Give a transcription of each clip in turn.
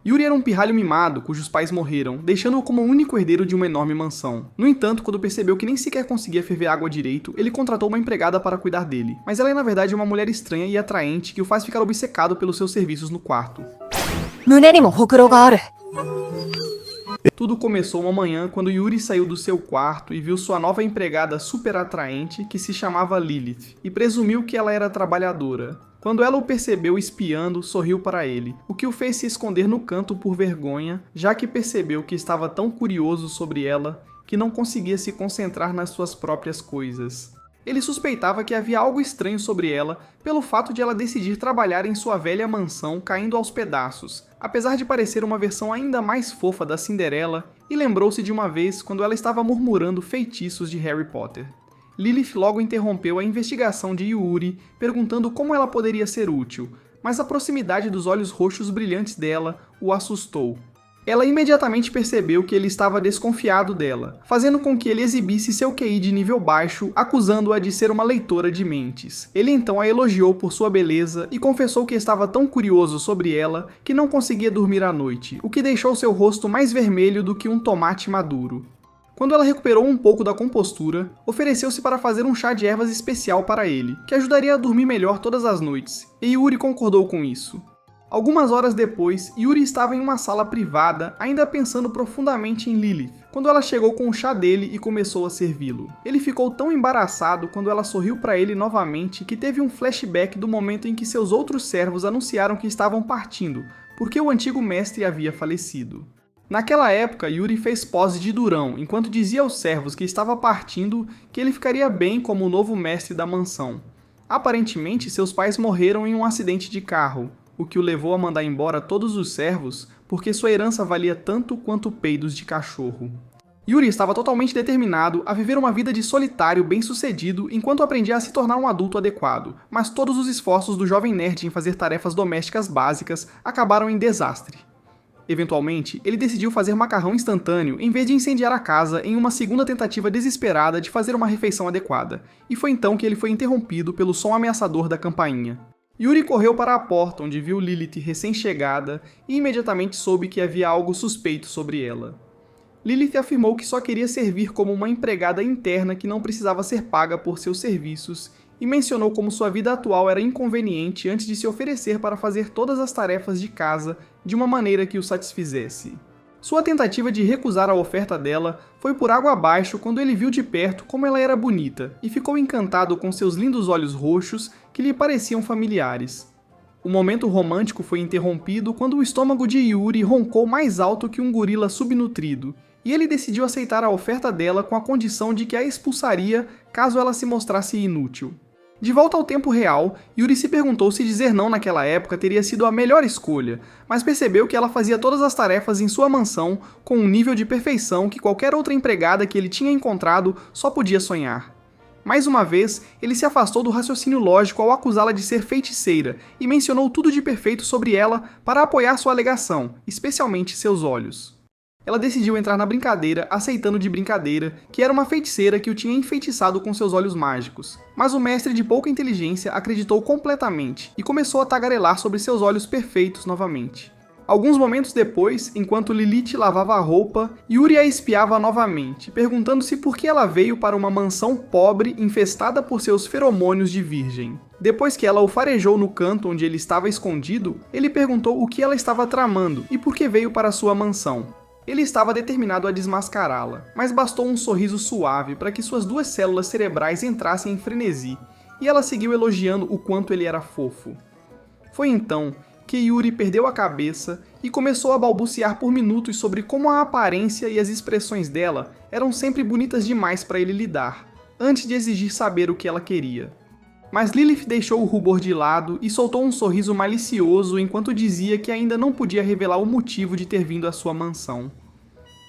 Yuri era um pirralho mimado, cujos pais morreram, deixando-o como o único herdeiro de uma enorme mansão. No entanto, quando percebeu que nem sequer conseguia ferver água direito, ele contratou uma empregada para cuidar dele. Mas ela é na verdade uma mulher estranha e atraente que o faz ficar obcecado pelos seus serviços no quarto. Tudo começou uma manhã quando Yuri saiu do seu quarto e viu sua nova empregada super atraente, que se chamava Lilith, e presumiu que ela era trabalhadora. Quando ela o percebeu espiando, sorriu para ele, o que o fez se esconder no canto por vergonha, já que percebeu que estava tão curioso sobre ela que não conseguia se concentrar nas suas próprias coisas. Ele suspeitava que havia algo estranho sobre ela pelo fato de ela decidir trabalhar em sua velha mansão caindo aos pedaços, apesar de parecer uma versão ainda mais fofa da Cinderela, e lembrou-se de uma vez quando ela estava murmurando feitiços de Harry Potter. Lilith logo interrompeu a investigação de Yuri, perguntando como ela poderia ser útil, mas a proximidade dos olhos roxos brilhantes dela o assustou. Ela imediatamente percebeu que ele estava desconfiado dela, fazendo com que ele exibisse seu QI de nível baixo, acusando-a de ser uma leitora de mentes. Ele então a elogiou por sua beleza e confessou que estava tão curioso sobre ela que não conseguia dormir à noite, o que deixou seu rosto mais vermelho do que um tomate maduro. Quando ela recuperou um pouco da compostura, ofereceu-se para fazer um chá de ervas especial para ele, que ajudaria a dormir melhor todas as noites, e Yuri concordou com isso. Algumas horas depois, Yuri estava em uma sala privada, ainda pensando profundamente em Lilith, quando ela chegou com o chá dele e começou a servi-lo. Ele ficou tão embaraçado quando ela sorriu para ele novamente que teve um flashback do momento em que seus outros servos anunciaram que estavam partindo, porque o antigo mestre havia falecido. Naquela época, Yuri fez pose de durão, enquanto dizia aos servos que estava partindo que ele ficaria bem como o novo mestre da mansão. Aparentemente, seus pais morreram em um acidente de carro, o que o levou a mandar embora todos os servos porque sua herança valia tanto quanto peidos de cachorro. Yuri estava totalmente determinado a viver uma vida de solitário bem-sucedido enquanto aprendia a se tornar um adulto adequado, mas todos os esforços do jovem nerd em fazer tarefas domésticas básicas acabaram em desastre. Eventualmente, ele decidiu fazer macarrão instantâneo em vez de incendiar a casa em uma segunda tentativa desesperada de fazer uma refeição adequada, e foi então que ele foi interrompido pelo som ameaçador da campainha. Yuri correu para a porta, onde viu Lilith recém-chegada e imediatamente soube que havia algo suspeito sobre ela. Lilith afirmou que só queria servir como uma empregada interna que não precisava ser paga por seus serviços e mencionou como sua vida atual era inconveniente antes de se oferecer para fazer todas as tarefas de casa de uma maneira que o satisfizesse. Sua tentativa de recusar a oferta dela foi por água abaixo quando ele viu de perto como ela era bonita e ficou encantado com seus lindos olhos roxos que lhe pareciam familiares. O momento romântico foi interrompido quando o estômago de Yuri roncou mais alto que um gorila subnutrido, e ele decidiu aceitar a oferta dela com a condição de que a expulsaria caso ela se mostrasse inútil. De volta ao tempo real, Yuri se perguntou se dizer não naquela época teria sido a melhor escolha, mas percebeu que ela fazia todas as tarefas em sua mansão com um nível de perfeição que qualquer outra empregada que ele tinha encontrado só podia sonhar. Mais uma vez, ele se afastou do raciocínio lógico ao acusá-la de ser feiticeira e mencionou tudo de perfeito sobre ela para apoiar sua alegação, especialmente seus olhos. Ela decidiu entrar na brincadeira, aceitando de brincadeira que era uma feiticeira que o tinha enfeitiçado com seus olhos mágicos. Mas o mestre de pouca inteligência acreditou completamente e começou a tagarelar sobre seus olhos perfeitos novamente. Alguns momentos depois, enquanto Lilith lavava a roupa, Yuri a espiava novamente, perguntando-se por que ela veio para uma mansão pobre infestada por seus feromônios de virgem. Depois que ela o farejou no canto onde ele estava escondido, ele perguntou o que ela estava tramando e por que veio para sua mansão. Ele estava determinado a desmascará-la, mas bastou um sorriso suave para que suas duas células cerebrais entrassem em frenesi, e ela seguiu elogiando o quanto ele era fofo. Foi então que Yuri perdeu a cabeça e começou a balbuciar por minutos sobre como a aparência e as expressões dela eram sempre bonitas demais para ele lidar, antes de exigir saber o que ela queria. Mas Lilith deixou o rubor de lado e soltou um sorriso malicioso enquanto dizia que ainda não podia revelar o motivo de ter vindo à sua mansão.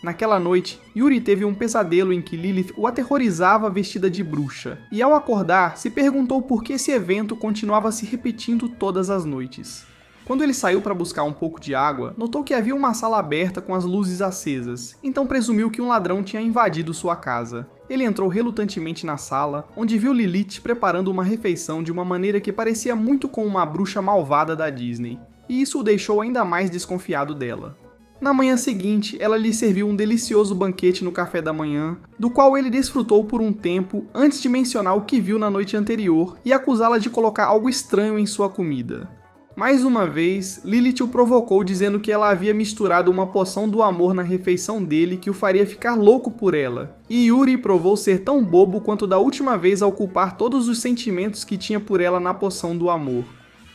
Naquela noite, Yuri teve um pesadelo em que Lilith o aterrorizava vestida de bruxa, e ao acordar, se perguntou por que esse evento continuava se repetindo todas as noites. Quando ele saiu para buscar um pouco de água, notou que havia uma sala aberta com as luzes acesas, então presumiu que um ladrão tinha invadido sua casa. Ele entrou relutantemente na sala, onde viu Lilith preparando uma refeição de uma maneira que parecia muito com uma bruxa malvada da Disney. e isso o deixou ainda mais desconfiado dela. Na manhã seguinte, ela lhe serviu um delicioso banquete no café da manhã, do qual ele desfrutou por um tempo antes de mencionar o que viu na noite anterior e acusá-la de colocar algo estranho em sua comida. Mais uma vez, Lilith o provocou dizendo que ela havia misturado uma poção do amor na refeição dele que o faria ficar louco por ela, e Yuri provou ser tão bobo quanto da última vez ao culpar todos os sentimentos que tinha por ela na poção do amor.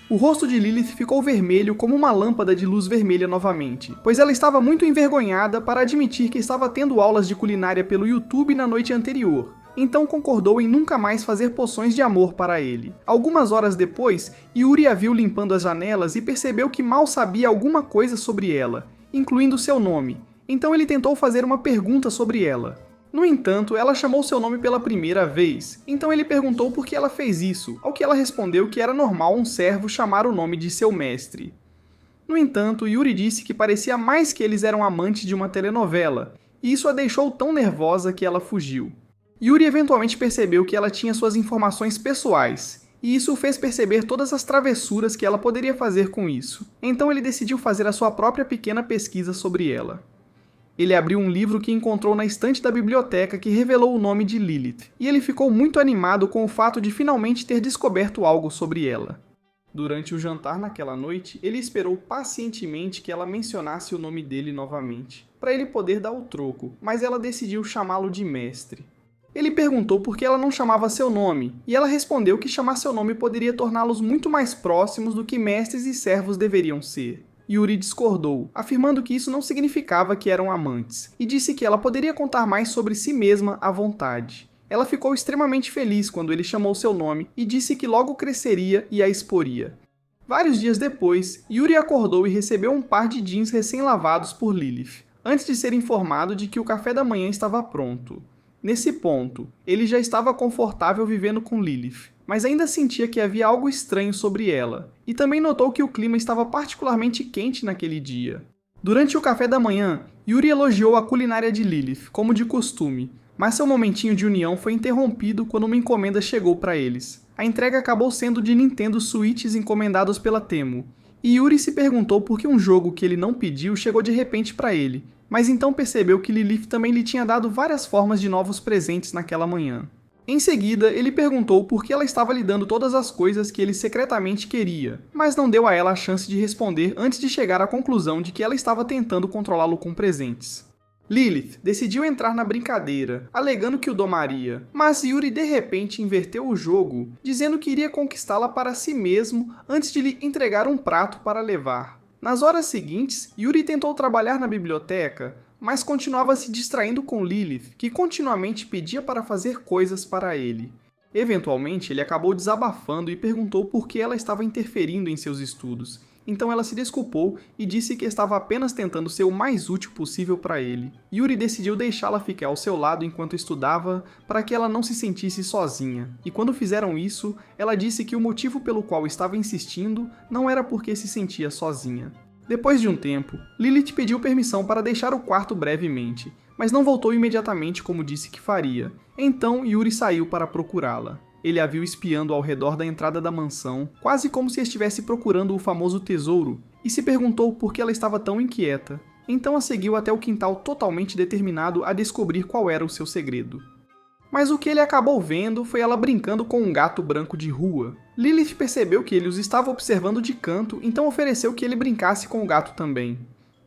O rosto de Lilith ficou vermelho como uma lâmpada de luz vermelha novamente, pois ela estava muito envergonhada para admitir que estava tendo aulas de culinária pelo YouTube na noite anterior, então concordou em nunca mais fazer poções de amor para ele. Algumas horas depois, Yuri a viu limpando as janelas e percebeu que mal sabia alguma coisa sobre ela, incluindo seu nome, então ele tentou fazer uma pergunta sobre ela. No entanto, ela chamou seu nome pela primeira vez, então ele perguntou por que ela fez isso, ao que ela respondeu que era normal um servo chamar o nome de seu mestre. No entanto, Yuri disse que parecia mais que eles eram amantes de uma telenovela, e isso a deixou tão nervosa que ela fugiu. Yuri eventualmente percebeu que ela tinha suas informações pessoais, e isso o fez perceber todas as travessuras que ela poderia fazer com isso. Então ele decidiu fazer a sua própria pequena pesquisa sobre ela. Ele abriu um livro que encontrou na estante da biblioteca que revelou o nome de Lilith, e ele ficou muito animado com o fato de finalmente ter descoberto algo sobre ela. Durante o jantar naquela noite, ele esperou pacientemente que ela mencionasse o nome dele novamente, para ele poder dar o troco, mas ela decidiu chamá-lo de mestre. Ele perguntou por que ela não chamava seu nome, e ela respondeu que chamar seu nome poderia torná-los muito mais próximos do que mestres e servos deveriam ser. Yuri discordou, afirmando que isso não significava que eram amantes, e disse que ela poderia contar mais sobre si mesma à vontade. Ela ficou extremamente feliz quando ele chamou seu nome e disse que logo cresceria e a exporia. Vários dias depois, Yuri acordou e recebeu um par de jeans recém-lavados por Lilith, antes de ser informado de que o café da manhã estava pronto. Nesse ponto, ele já estava confortável vivendo com Lilith, mas ainda sentia que havia algo estranho sobre ela, e também notou que o clima estava particularmente quente naquele dia. Durante o café da manhã, Yuri elogiou a culinária de Lilith, como de costume, mas seu momentinho de união foi interrompido quando uma encomenda chegou para eles. A entrega acabou sendo de Nintendo Switches encomendados pela Temu, e Yuri se perguntou por que um jogo que ele não pediu chegou de repente para ele, mas então percebeu que Lilith também lhe tinha dado várias formas de novos presentes naquela manhã. Em seguida, ele perguntou por que ela estava lhe dando todas as coisas que ele secretamente queria, mas não deu a ela a chance de responder antes de chegar à conclusão de que ela estava tentando controlá-lo com presentes. Lilith decidiu entrar na brincadeira, alegando que o domaria, mas Yuri de repente inverteu o jogo, dizendo que iria conquistá-la para si mesmo antes de lhe entregar um prato para levar. Nas horas seguintes, Yuri tentou trabalhar na biblioteca, mas continuava se distraindo com Lilith, que continuamente pedia para fazer coisas para ele. Eventualmente, ele acabou desabafando e perguntou por que ela estava interferindo em seus estudos. Então ela se desculpou e disse que estava apenas tentando ser o mais útil possível para ele. Yuri decidiu deixá-la ficar ao seu lado enquanto estudava, para que ela não se sentisse sozinha. E quando fizeram isso, ela disse que o motivo pelo qual estava insistindo não era porque se sentia sozinha. Depois de um tempo, Lilith pediu permissão para deixar o quarto brevemente, mas não voltou imediatamente como disse que faria. Então Yuri saiu para procurá-la. Ele a viu espiando ao redor da entrada da mansão, quase como se estivesse procurando o famoso tesouro, e se perguntou por que ela estava tão inquieta. Então a seguiu até o quintal totalmente determinado a descobrir qual era o seu segredo. Mas o que ele acabou vendo foi ela brincando com um gato branco de rua. Lilith percebeu que ele os estava observando de canto, então ofereceu que ele brincasse com o gato também.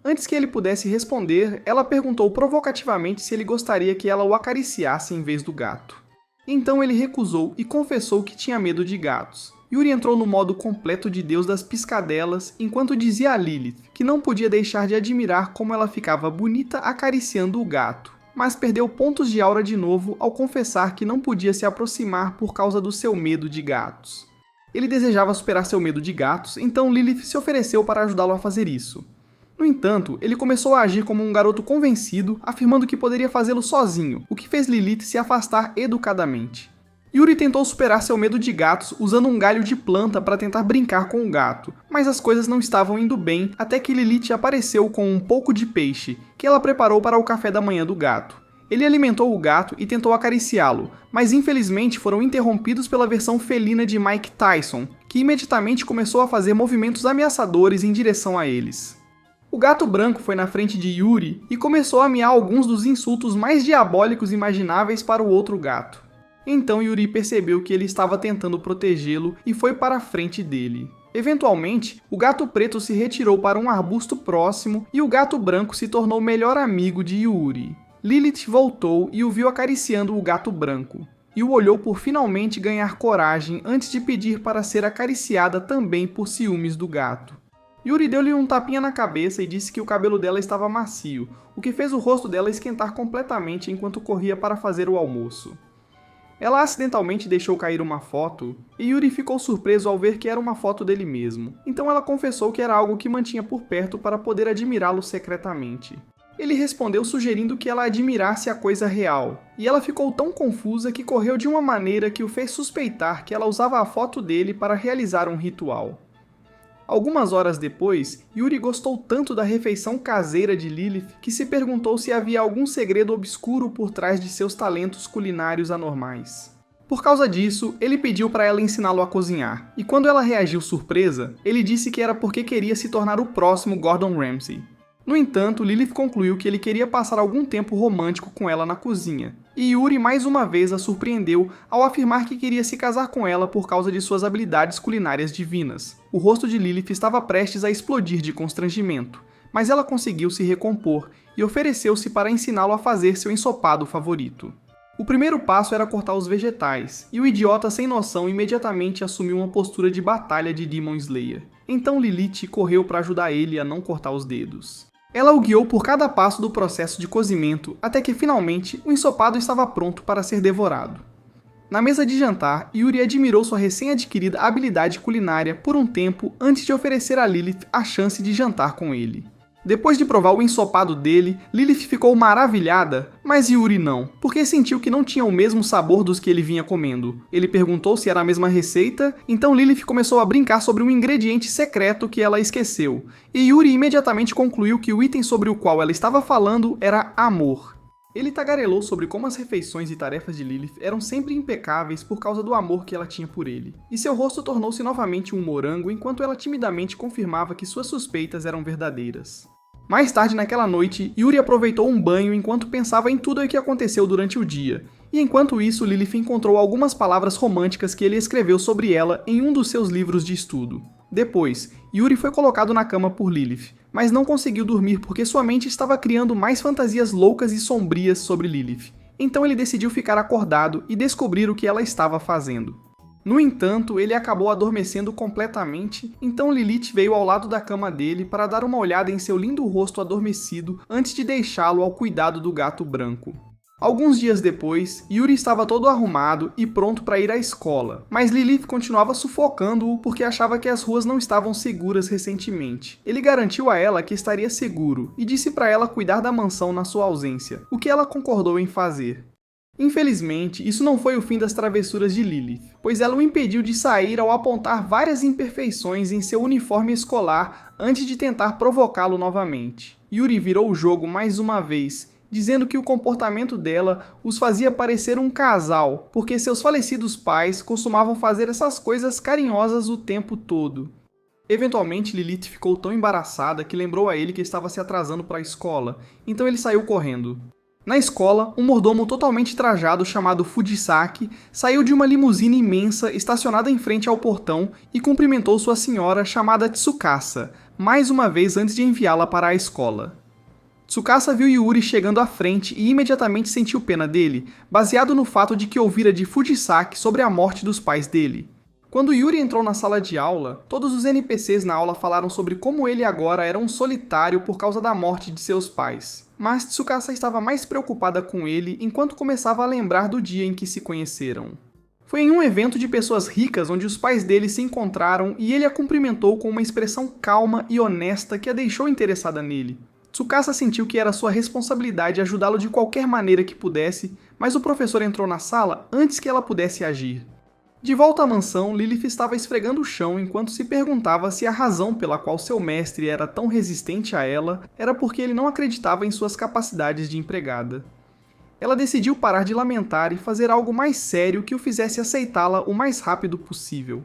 Antes que ele pudesse responder, ela perguntou provocativamente se ele gostaria que ela o acariciasse em vez do gato. Então ele recusou e confessou que tinha medo de gatos. Yuri entrou no modo completo de Deus das piscadelas, enquanto dizia a Lilith que não podia deixar de admirar como ela ficava bonita acariciando o gato, mas perdeu pontos de aura de novo ao confessar que não podia se aproximar por causa do seu medo de gatos. Ele desejava superar seu medo de gatos, então Lilith se ofereceu para ajudá-lo a fazer isso. No entanto, ele começou a agir como um garoto convencido, afirmando que poderia fazê-lo sozinho, o que fez Lilith se afastar educadamente. Yuri tentou superar seu medo de gatos usando um galho de planta para tentar brincar com o gato, mas as coisas não estavam indo bem até que Lilith apareceu com um pouco de peixe, que ela preparou para o café da manhã do gato. Ele alimentou o gato e tentou acariciá-lo, mas infelizmente foram interrompidos pela versão felina de Mike Tyson, que imediatamente começou a fazer movimentos ameaçadores em direção a eles. O gato branco foi na frente de Yuri e começou a miar alguns dos insultos mais diabólicos imagináveis para o outro gato. Então Yuri percebeu que ele estava tentando protegê-lo e foi para a frente dele. Eventualmente, o gato preto se retirou para um arbusto próximo e o gato branco se tornou melhor amigo de Yuri. Lilith voltou e o viu acariciando o gato branco, e o olhou por finalmente ganhar coragem antes de pedir para ser acariciada também por ciúmes do gato. Yuri deu-lhe um tapinha na cabeça e disse que o cabelo dela estava macio, o que fez o rosto dela esquentar completamente enquanto corria para fazer o almoço. Ela acidentalmente deixou cair uma foto, e Yuri ficou surpreso ao ver que era uma foto dele mesmo, então ela confessou que era algo que mantinha por perto para poder admirá-lo secretamente. Ele respondeu sugerindo que ela admirasse a coisa real, e ela ficou tão confusa que correu de uma maneira que o fez suspeitar que ela usava a foto dele para realizar um ritual. Algumas horas depois, Yuri gostou tanto da refeição caseira de Lilith que se perguntou se havia algum segredo obscuro por trás de seus talentos culinários anormais. Por causa disso, ele pediu para ela ensiná-lo a cozinhar, e quando ela reagiu surpresa, ele disse que era porque queria se tornar o próximo Gordon Ramsay. No entanto, Lilith concluiu que ele queria passar algum tempo romântico com ela na cozinha, e Yuri mais uma vez a surpreendeu ao afirmar que queria se casar com ela por causa de suas habilidades culinárias divinas. O rosto de Lilith estava prestes a explodir de constrangimento, mas ela conseguiu se recompor e ofereceu-se para ensiná-lo a fazer seu ensopado favorito. O primeiro passo era cortar os vegetais, e o idiota sem noção imediatamente assumiu uma postura de batalha de Demon Slayer. Então Lilith correu para ajudar ele a não cortar os dedos. Ela o guiou por cada passo do processo de cozimento, até que finalmente o ensopado estava pronto para ser devorado. Na mesa de jantar, Yuri admirou sua recém-adquirida habilidade culinária por um tempo antes de oferecer a Lilith a chance de jantar com ele. Depois de provar o ensopado dele, Lilith ficou maravilhada, mas Yuri não, porque sentiu que não tinha o mesmo sabor dos que ele vinha comendo. Ele perguntou se era a mesma receita, então Lilith começou a brincar sobre um ingrediente secreto que ela esqueceu, e Yuri imediatamente concluiu que o item sobre o qual ela estava falando era amor. Ele tagarelou sobre como as refeições e tarefas de Lilith eram sempre impecáveis por causa do amor que ela tinha por ele, e seu rosto tornou-se novamente um morango enquanto ela timidamente confirmava que suas suspeitas eram verdadeiras. Mais tarde naquela noite, Yuri aproveitou um banho enquanto pensava em tudo o que aconteceu durante o dia, e enquanto isso Lilith encontrou algumas palavras românticas que ele escreveu sobre ela em um dos seus livros de estudo. Depois, Yuri foi colocado na cama por Lilith, mas não conseguiu dormir porque sua mente estava criando mais fantasias loucas e sombrias sobre Lilith. Então ele decidiu ficar acordado e descobrir o que ela estava fazendo. No entanto, ele acabou adormecendo completamente, então Lilith veio ao lado da cama dele para dar uma olhada em seu lindo rosto adormecido antes de deixá-lo ao cuidado do gato branco. Alguns dias depois, Yuri estava todo arrumado e pronto para ir à escola, mas Lilith continuava sufocando-o porque achava que as ruas não estavam seguras recentemente. Ele garantiu a ela que estaria seguro e disse para ela cuidar da mansão na sua ausência, o que ela concordou em fazer. Infelizmente, isso não foi o fim das travessuras de Lilith, pois ela o impediu de sair ao apontar várias imperfeições em seu uniforme escolar antes de tentar provocá-lo novamente. Yuri virou o jogo mais uma vez, dizendo que o comportamento dela os fazia parecer um casal, porque seus falecidos pais costumavam fazer essas coisas carinhosas o tempo todo. Eventualmente, Lilith ficou tão embaraçada que lembrou a ele que estava se atrasando para a escola, então ele saiu correndo. Na escola, um mordomo totalmente trajado chamado Fujisaki saiu de uma limusine imensa estacionada em frente ao portão e cumprimentou sua senhora chamada Tsukasa, mais uma vez antes de enviá-la para a escola. Tsukasa viu Yuri chegando à frente e imediatamente sentiu pena dele, baseado no fato de que ouvira de Fujisaki sobre a morte dos pais dele. Quando Yuri entrou na sala de aula, todos os NPCs na aula falaram sobre como ele agora era um solitário por causa da morte de seus pais. Mas Tsukasa estava mais preocupada com ele enquanto começava a lembrar do dia em que se conheceram. Foi em um evento de pessoas ricas onde os pais dele se encontraram e ele a cumprimentou com uma expressão calma e honesta que a deixou interessada nele. Tsukasa sentiu que era sua responsabilidade ajudá-lo de qualquer maneira que pudesse, mas o professor entrou na sala antes que ela pudesse agir. De volta à mansão, Lilith estava esfregando o chão enquanto se perguntava se a razão pela qual seu mestre era tão resistente a ela era porque ele não acreditava em suas capacidades de empregada. Ela decidiu parar de lamentar e fazer algo mais sério que o fizesse aceitá-la o mais rápido possível.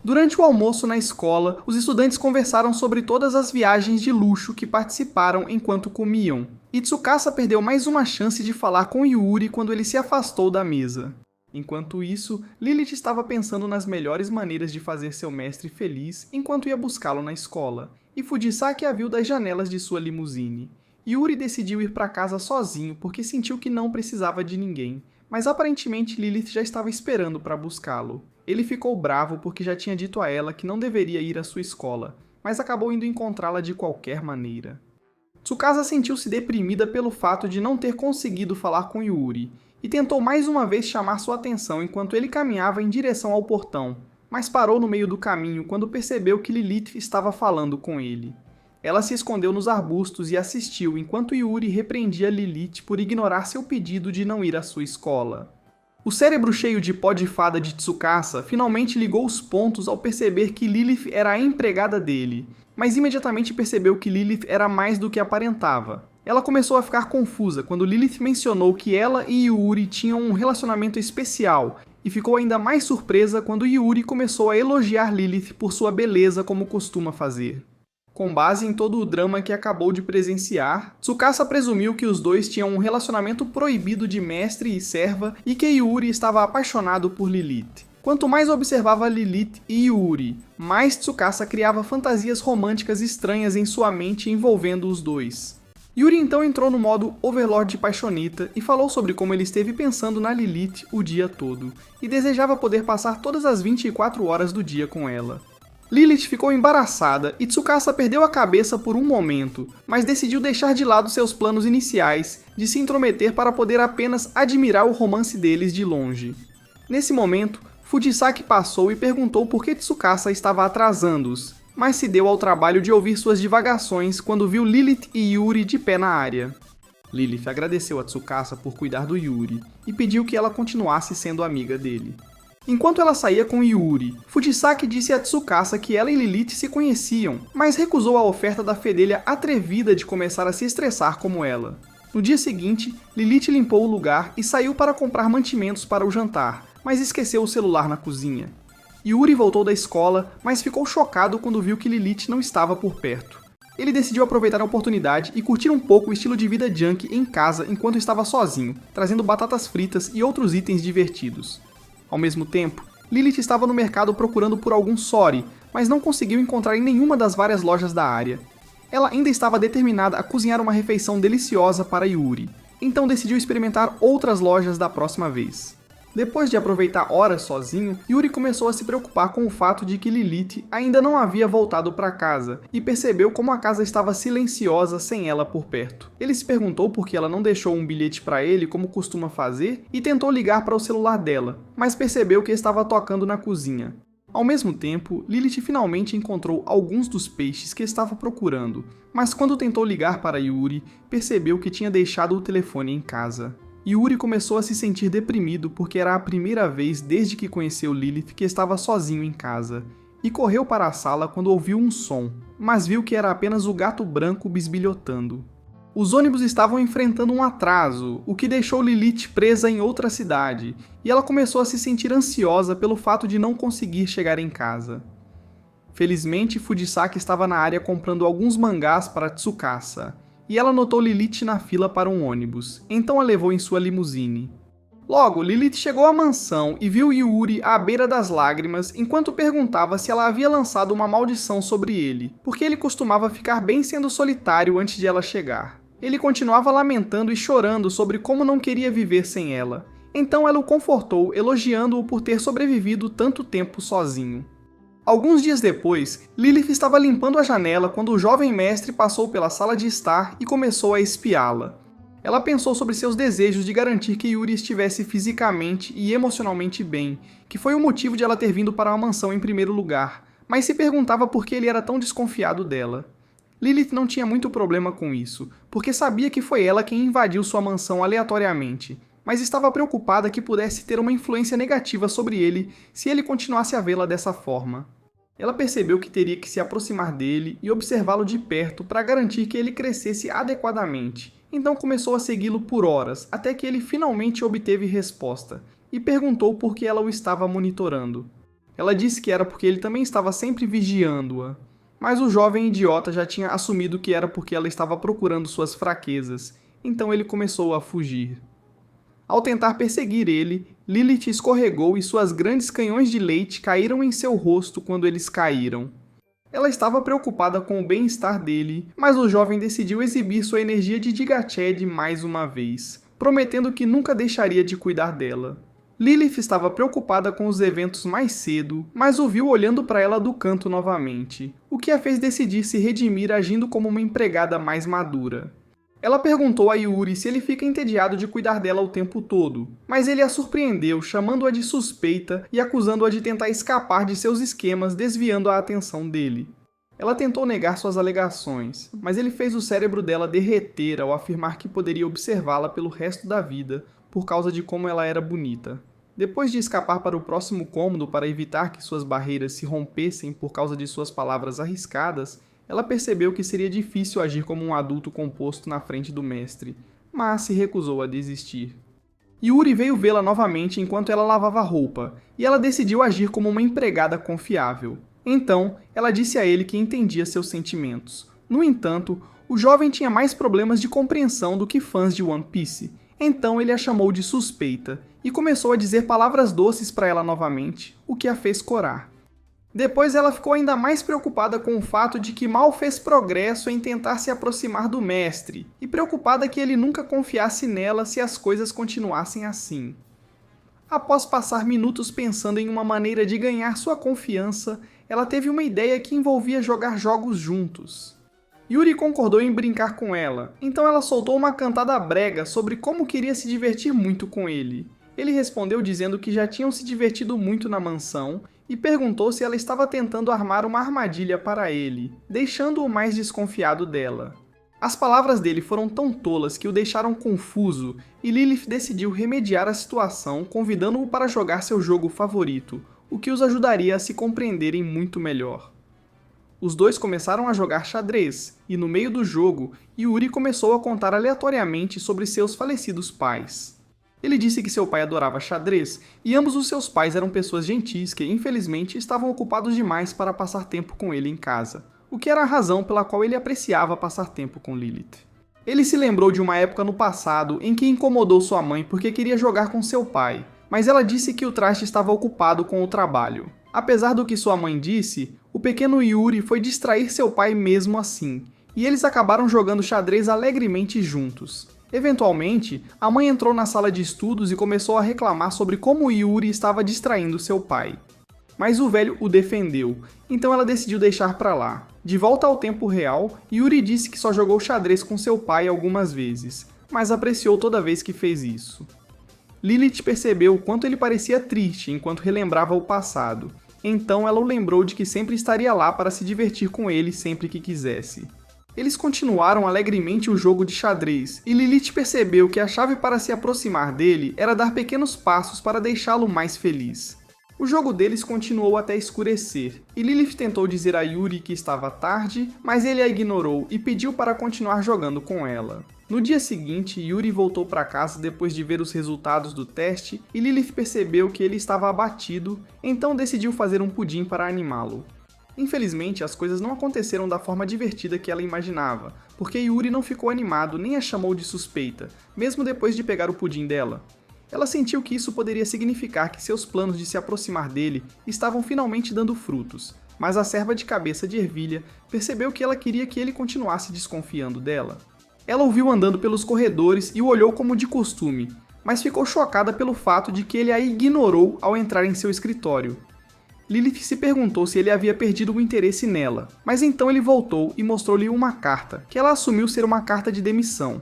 Durante o almoço na escola, os estudantes conversaram sobre todas as viagens de luxo que participaram enquanto comiam. E Tsukasa perdeu mais uma chance de falar com Yuri quando ele se afastou da mesa. Enquanto isso, Lilith estava pensando nas melhores maneiras de fazer seu mestre feliz enquanto ia buscá-lo na escola, e Fujisaki a viu das janelas de sua limusine. Yuri decidiu ir para casa sozinho porque sentiu que não precisava de ninguém, mas aparentemente Lilith já estava esperando para buscá-lo. Ele ficou bravo porque já tinha dito a ela que não deveria ir à sua escola, mas acabou indo encontrá-la de qualquer maneira. Tsukasa sentiu-se deprimida pelo fato de não ter conseguido falar com Yuri, e tentou mais uma vez chamar sua atenção enquanto ele caminhava em direção ao portão, mas parou no meio do caminho quando percebeu que Lilith estava falando com ele. Ela se escondeu nos arbustos e assistiu enquanto Yuri repreendia Lilith por ignorar seu pedido de não ir à sua escola. O cérebro cheio de pó de fada de Tsukasa finalmente ligou os pontos ao perceber que Lilith era a empregada dele, mas imediatamente percebeu que Lilith era mais do que aparentava. Ela começou a ficar confusa quando Lilith mencionou que ela e Yuri tinham um relacionamento especial, e ficou ainda mais surpresa quando Yuri começou a elogiar Lilith por sua beleza como costuma fazer. Com base em todo o drama que acabou de presenciar, Tsukasa presumiu que os dois tinham um relacionamento proibido de mestre e serva e que Yuri estava apaixonado por Lilith. Quanto mais observava Lilith e Yuri, mais Tsukasa criava fantasias românticas estranhas em sua mente envolvendo os dois. Yuri então entrou no modo Overlord Paixonita e falou sobre como ele esteve pensando na Lilith o dia todo, e desejava poder passar todas as 24 horas do dia com ela. Lilith ficou embaraçada e Tsukasa perdeu a cabeça por um momento, mas decidiu deixar de lado seus planos iniciais de se intrometer para poder apenas admirar o romance deles de longe. Nesse momento, Fujisaki passou e perguntou por que Tsukasa estava atrasando-os, mas se deu ao trabalho de ouvir suas divagações quando viu Lilith e Yuri de pé na área. Lilith agradeceu a Tsukasa por cuidar do Yuri e pediu que ela continuasse sendo amiga dele. Enquanto ela saía com Yuri, Fujisaki disse a Tsukasa que ela e Lilith se conheciam, mas recusou a oferta da fedelha atrevida de começar a se estressar como ela. No dia seguinte, Lilith limpou o lugar e saiu para comprar mantimentos para o jantar, mas esqueceu o celular na cozinha. Yuri voltou da escola, mas ficou chocado quando viu que Lilith não estava por perto. Ele decidiu aproveitar a oportunidade e curtir um pouco o estilo de vida junk em casa enquanto estava sozinho, trazendo batatas fritas e outros itens divertidos. Ao mesmo tempo, Lilith estava no mercado procurando por algum sori, mas não conseguiu encontrar em nenhuma das várias lojas da área. Ela ainda estava determinada a cozinhar uma refeição deliciosa para Yuri, então decidiu experimentar outras lojas da próxima vez. Depois de aproveitar horas sozinho, Yuri começou a se preocupar com o fato de que Lilith ainda não havia voltado para casa e percebeu como a casa estava silenciosa sem ela por perto. Ele se perguntou por que ela não deixou um bilhete para ele como costuma fazer e tentou ligar para o celular dela, mas percebeu que estava tocando na cozinha. Ao mesmo tempo, Lilith finalmente encontrou alguns dos peixes que estava procurando, mas quando tentou ligar para Yuri, percebeu que tinha deixado o telefone em casa. Yuri começou a se sentir deprimido porque era a primeira vez desde que conheceu Lilith que estava sozinho em casa, e correu para a sala quando ouviu um som, mas viu que era apenas o gato branco bisbilhotando. Os ônibus estavam enfrentando um atraso, o que deixou Lilith presa em outra cidade, e ela começou a se sentir ansiosa pelo fato de não conseguir chegar em casa. Felizmente, Fujisaki estava na área comprando alguns mangás para Tsukasa, e ela notou Lilith na fila para um ônibus, então a levou em sua limusine. Logo, Lilith chegou à mansão e viu Yuri à beira das lágrimas enquanto perguntava se ela havia lançado uma maldição sobre ele, porque ele costumava ficar bem sendo solitário antes de ela chegar. Ele continuava lamentando e chorando sobre como não queria viver sem ela, então ela o confortou, elogiando-o por ter sobrevivido tanto tempo sozinho. Alguns dias depois, Lilith estava limpando a janela quando o jovem mestre passou pela sala de estar e começou a espiá-la. Ela pensou sobre seus desejos de garantir que Yuri estivesse fisicamente e emocionalmente bem, que foi o motivo de ela ter vindo para a mansão em primeiro lugar, mas se perguntava por que ele era tão desconfiado dela. Lilith não tinha muito problema com isso, porque sabia que foi ela quem invadiu sua mansão aleatoriamente, mas estava preocupada que pudesse ter uma influência negativa sobre ele se ele continuasse a vê-la dessa forma. Ela percebeu que teria que se aproximar dele e observá-lo de perto para garantir que ele crescesse adequadamente, então começou a segui-lo por horas, até que ele finalmente obteve resposta, e perguntou por que ela o estava monitorando. Ela disse que era porque ele também estava sempre vigiando-a. Mas o jovem idiota já tinha assumido que era porque ela estava procurando suas fraquezas, então ele começou a fugir. Ao tentar perseguir ele, Lilith escorregou e suas grandes canhões de leite caíram em seu rosto quando eles caíram. Ela estava preocupada com o bem-estar dele, mas o jovem decidiu exibir sua energia de Digached mais uma vez, prometendo que nunca deixaria de cuidar dela. Lilith estava preocupada com os eventos mais cedo, mas o viu olhando para ela do canto novamente, o que a fez decidir se redimir agindo como uma empregada mais madura. Ela perguntou a Yuri se ele fica entediado de cuidar dela o tempo todo, mas ele a surpreendeu chamando-a de suspeita e acusando-a de tentar escapar de seus esquemas, desviando a atenção dele. Ela tentou negar suas alegações, mas ele fez o cérebro dela derreter ao afirmar que poderia observá-la pelo resto da vida por causa de como ela era bonita. Depois de escapar para o próximo cômodo para evitar que suas barreiras se rompessem por causa de suas palavras arriscadas, ela percebeu que seria difícil agir como um adulto composto na frente do mestre, mas se recusou a desistir. Yuri veio vê-la novamente enquanto ela lavava roupa, e ela decidiu agir como uma empregada confiável. Então, ela disse a ele que entendia seus sentimentos. No entanto, o jovem tinha mais problemas de compreensão do que fãs de One Piece, então ele a chamou de suspeita, e começou a dizer palavras doces para ela novamente, o que a fez corar. Depois ela ficou ainda mais preocupada com o fato de que mal fez progresso em tentar se aproximar do mestre, e preocupada que ele nunca confiasse nela se as coisas continuassem assim. Após passar minutos pensando em uma maneira de ganhar sua confiança, ela teve uma ideia que envolvia jogar jogos juntos. Yuri concordou em brincar com ela, então ela soltou uma cantada brega sobre como queria se divertir muito com ele. Ele respondeu dizendo que já tinham se divertido muito na mansão e perguntou se ela estava tentando armar uma armadilha para ele, deixando-o mais desconfiado dela. As palavras dele foram tão tolas que o deixaram confuso e Lilith decidiu remediar a situação convidando-o para jogar seu jogo favorito, o que os ajudaria a se compreenderem muito melhor. Os dois começaram a jogar xadrez, e no meio do jogo, Yuri começou a contar aleatoriamente sobre seus falecidos pais. Ele disse que seu pai adorava xadrez, e ambos os seus pais eram pessoas gentis que, infelizmente, estavam ocupados demais para passar tempo com ele em casa, o que era a razão pela qual ele apreciava passar tempo com Lilith. Ele se lembrou de uma época no passado em que incomodou sua mãe porque queria jogar com seu pai, mas ela disse que o traste estava ocupado com o trabalho. Apesar do que sua mãe disse, o pequeno Yuri foi distrair seu pai mesmo assim, e eles acabaram jogando xadrez alegremente juntos. Eventualmente, a mãe entrou na sala de estudos e começou a reclamar sobre como Yuri estava distraindo seu pai. Mas o velho o defendeu, então ela decidiu deixar pra lá. De volta ao tempo real, Yuri disse que só jogou xadrez com seu pai algumas vezes, mas apreciou toda vez que fez isso. Lilith percebeu o quanto ele parecia triste enquanto relembrava o passado, então ela o lembrou de que sempre estaria lá para se divertir com ele sempre que quisesse. Eles continuaram alegremente o jogo de xadrez, e Lilith percebeu que a chave para se aproximar dele era dar pequenos passos para deixá-lo mais feliz. O jogo deles continuou até escurecer, e Lilith tentou dizer a Yuri que estava tarde, mas ele a ignorou e pediu para continuar jogando com ela. No dia seguinte, Yuri voltou para casa depois de ver os resultados do teste e Lilith percebeu que ele estava abatido, então decidiu fazer um pudim para animá-lo. Infelizmente, as coisas não aconteceram da forma divertida que ela imaginava, porque Yuri não ficou animado nem a chamou de suspeita, mesmo depois de pegar o pudim dela. Ela sentiu que isso poderia significar que seus planos de se aproximar dele estavam finalmente dando frutos, mas a serva de cabeça de ervilha percebeu que ela queria que ele continuasse desconfiando dela. Ela o viu andando pelos corredores e o olhou como de costume, mas ficou chocada pelo fato de que ele a ignorou ao entrar em seu escritório. Lilith se perguntou se ele havia perdido o interesse nela, mas então ele voltou e mostrou-lhe uma carta, que ela assumiu ser uma carta de demissão.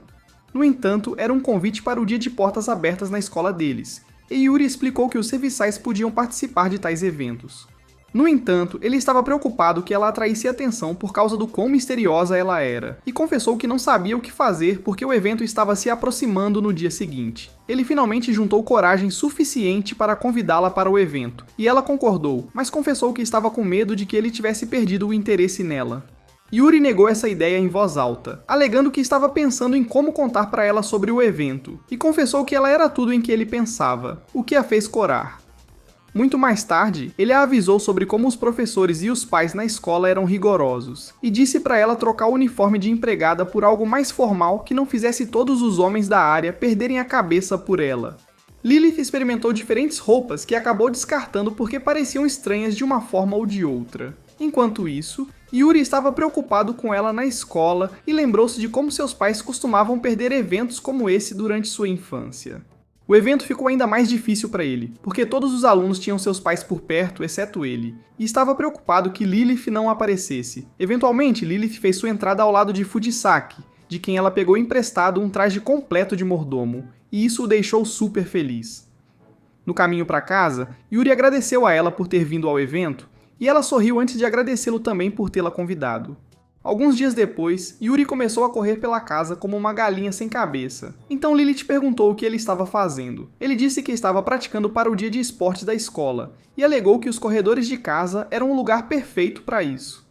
No entanto, era um convite para o dia de portas abertas na escola deles, e Yuri explicou que os serviçais podiam participar de tais eventos. No entanto, ele estava preocupado que ela atraísse atenção por causa do quão misteriosa ela era, e confessou que não sabia o que fazer porque o evento estava se aproximando no dia seguinte. Ele finalmente juntou coragem suficiente para convidá-la para o evento, e ela concordou, mas confessou que estava com medo de que ele tivesse perdido o interesse nela. Yuri negou essa ideia em voz alta, alegando que estava pensando em como contar para ela sobre o evento, e confessou que ela era tudo em que ele pensava, o que a fez corar. Muito mais tarde, ele a avisou sobre como os professores e os pais na escola eram rigorosos, e disse para ela trocar o uniforme de empregada por algo mais formal que não fizesse todos os homens da área perderem a cabeça por ela. Lilith experimentou diferentes roupas que acabou descartando porque pareciam estranhas de uma forma ou de outra. Enquanto isso, Yuri estava preocupado com ela na escola e lembrou-se de como seus pais costumavam perder eventos como esse durante sua infância. O evento ficou ainda mais difícil para ele, porque todos os alunos tinham seus pais por perto, exceto ele, e estava preocupado que Lilith não aparecesse. Eventualmente, Lilith fez sua entrada ao lado de Fujisaki, de quem ela pegou emprestado um traje completo de mordomo, e isso o deixou super feliz. No caminho para casa, Yuri agradeceu a ela por ter vindo ao evento, e ela sorriu antes de agradecê-lo também por tê-la convidado. Alguns dias depois, Yuri começou a correr pela casa como uma galinha sem cabeça. Então Lilith perguntou o que ele estava fazendo. Ele disse que estava praticando para o dia de esportes da escola, e alegou que os corredores de casa eram um lugar perfeito para isso.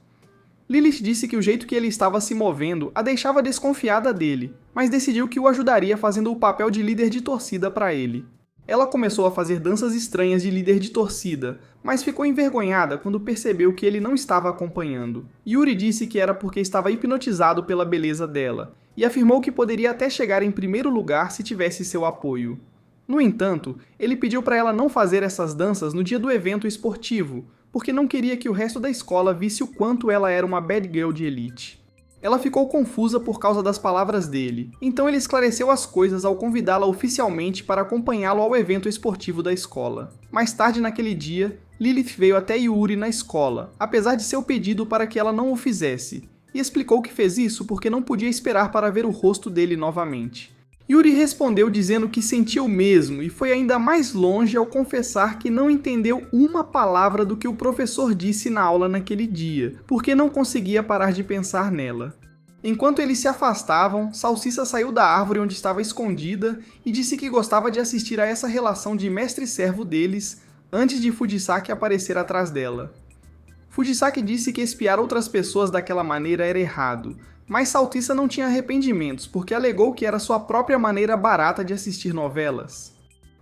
Lilith disse que o jeito que ele estava se movendo a deixava desconfiada dele, mas decidiu que o ajudaria fazendo o papel de líder de torcida para ele. Ela começou a fazer danças estranhas de líder de torcida, mas ficou envergonhada quando percebeu que ele não estava acompanhando. Yuri disse que era porque estava hipnotizado pela beleza dela, e afirmou que poderia até chegar em primeiro lugar se tivesse seu apoio. No entanto, ele pediu para ela não fazer essas danças no dia do evento esportivo, porque não queria que o resto da escola visse o quanto ela era uma bad girl de elite. Ela ficou confusa por causa das palavras dele, então ele esclareceu as coisas ao convidá-la oficialmente para acompanhá-lo ao evento esportivo da escola. Mais tarde naquele dia, Lilith veio até Yuri na escola, apesar de seu pedido para que ela não o fizesse, e explicou que fez isso porque não podia esperar para ver o rosto dele novamente. Yuri respondeu dizendo que sentiu o mesmo e foi ainda mais longe ao confessar que não entendeu uma palavra do que o professor disse na aula naquele dia, porque não conseguia parar de pensar nela. Enquanto eles se afastavam, Salsicha saiu da árvore onde estava escondida e disse que gostava de assistir a essa relação de mestre e servo deles antes de Fujisaki aparecer atrás dela. Fujisaki disse que espiar outras pessoas daquela maneira era errado, mas Salsicha não tinha arrependimentos, porque alegou que era sua própria maneira barata de assistir novelas.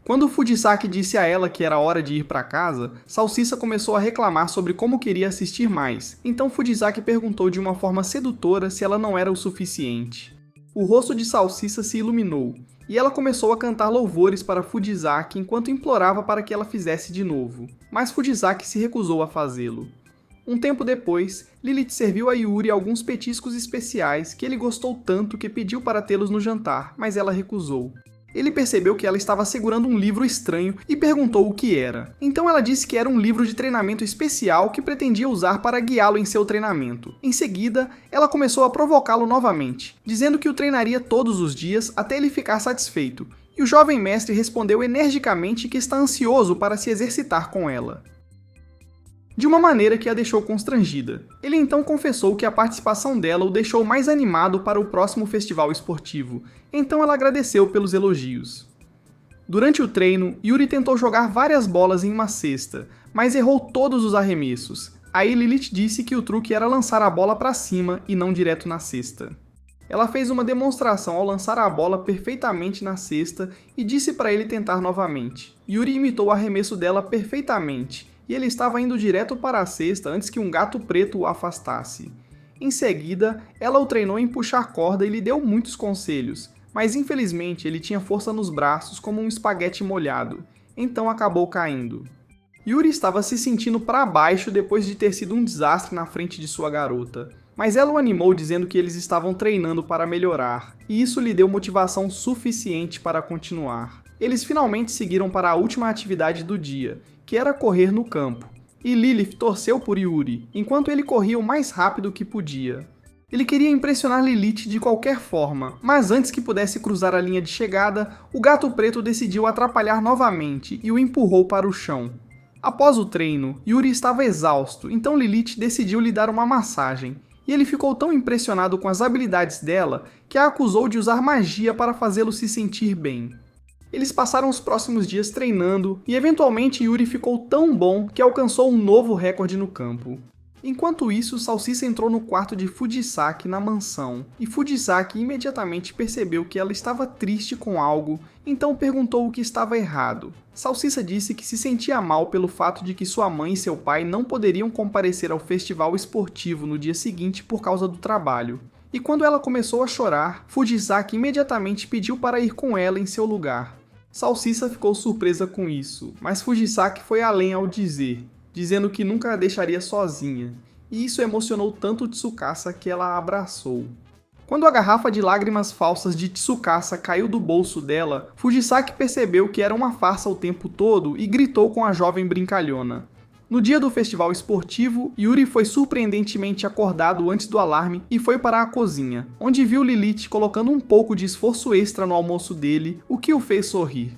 Quando Fujisaki disse a ela que era hora de ir para casa, Salsicha começou a reclamar sobre como queria assistir mais, então Fujisaki perguntou de uma forma sedutora se ela não era o suficiente. O rosto de Salsicha se iluminou, e ela começou a cantar louvores para Fujisaki enquanto implorava para que ela fizesse de novo, mas Fujisaki se recusou a fazê-lo. Um tempo depois, Lilith serviu a Yuri alguns petiscos especiais que ele gostou tanto que pediu para tê-los no jantar, mas ela recusou. Ele percebeu que ela estava segurando um livro estranho e perguntou o que era. Então ela disse que era um livro de treinamento especial que pretendia usar para guiá-lo em seu treinamento. Em seguida, ela começou a provocá-lo novamente, dizendo que o treinaria todos os dias até ele ficar satisfeito, e o jovem mestre respondeu energicamente que está ansioso para se exercitar com ela. De uma maneira que a deixou constrangida. Ele então confessou que a participação dela o deixou mais animado para o próximo festival esportivo, então ela agradeceu pelos elogios. Durante o treino, Yuri tentou jogar várias bolas em uma cesta, mas errou todos os arremessos. Aí Lilith disse que o truque era lançar a bola para cima e não direto na cesta. Ela fez uma demonstração ao lançar a bola perfeitamente na cesta e disse para ele tentar novamente. Yuri imitou o arremesso dela perfeitamente, e ele estava indo direto para a cesta antes que um gato preto o afastasse. Em seguida, ela o treinou em puxar corda e lhe deu muitos conselhos, mas infelizmente ele tinha força nos braços como um espaguete molhado, então acabou caindo. Yuri estava se sentindo para baixo depois de ter sido um desastre na frente de sua garota, mas ela o animou dizendo que eles estavam treinando para melhorar, e isso lhe deu motivação suficiente para continuar. Eles finalmente seguiram para a última atividade do dia, que era correr no campo, e Lilith torceu por Yuri, enquanto ele corria o mais rápido que podia. Ele queria impressionar Lilith de qualquer forma, mas antes que pudesse cruzar a linha de chegada, o gato preto decidiu atrapalhar novamente e o empurrou para o chão. Após o treino, Yuri estava exausto, então Lilith decidiu lhe dar uma massagem, e ele ficou tão impressionado com as habilidades dela que a acusou de usar magia para fazê-lo se sentir bem. Eles passaram os próximos dias treinando e eventualmente Yuri ficou tão bom que alcançou um novo recorde no campo. Enquanto isso, Salsicha entrou no quarto de Fujisaki na mansão, e Fujisaki imediatamente percebeu que ela estava triste com algo, então perguntou o que estava errado. Salsicha disse que se sentia mal pelo fato de que sua mãe e seu pai não poderiam comparecer ao festival esportivo no dia seguinte por causa do trabalho. E quando ela começou a chorar, Fujisaki imediatamente pediu para ir com ela em seu lugar. Salsicha ficou surpresa com isso, mas Fujisaki foi além ao dizendo que nunca a deixaria sozinha, e isso emocionou tanto Tsukasa que ela a abraçou. Quando a garrafa de lágrimas falsas de Tsukasa caiu do bolso dela, Fujisaki percebeu que era uma farsa o tempo todo e gritou com a jovem brincalhona. No dia do festival esportivo, Yuri foi surpreendentemente acordado antes do alarme e foi para a cozinha, onde viu Lilith colocando um pouco de esforço extra no almoço dele, o que o fez sorrir.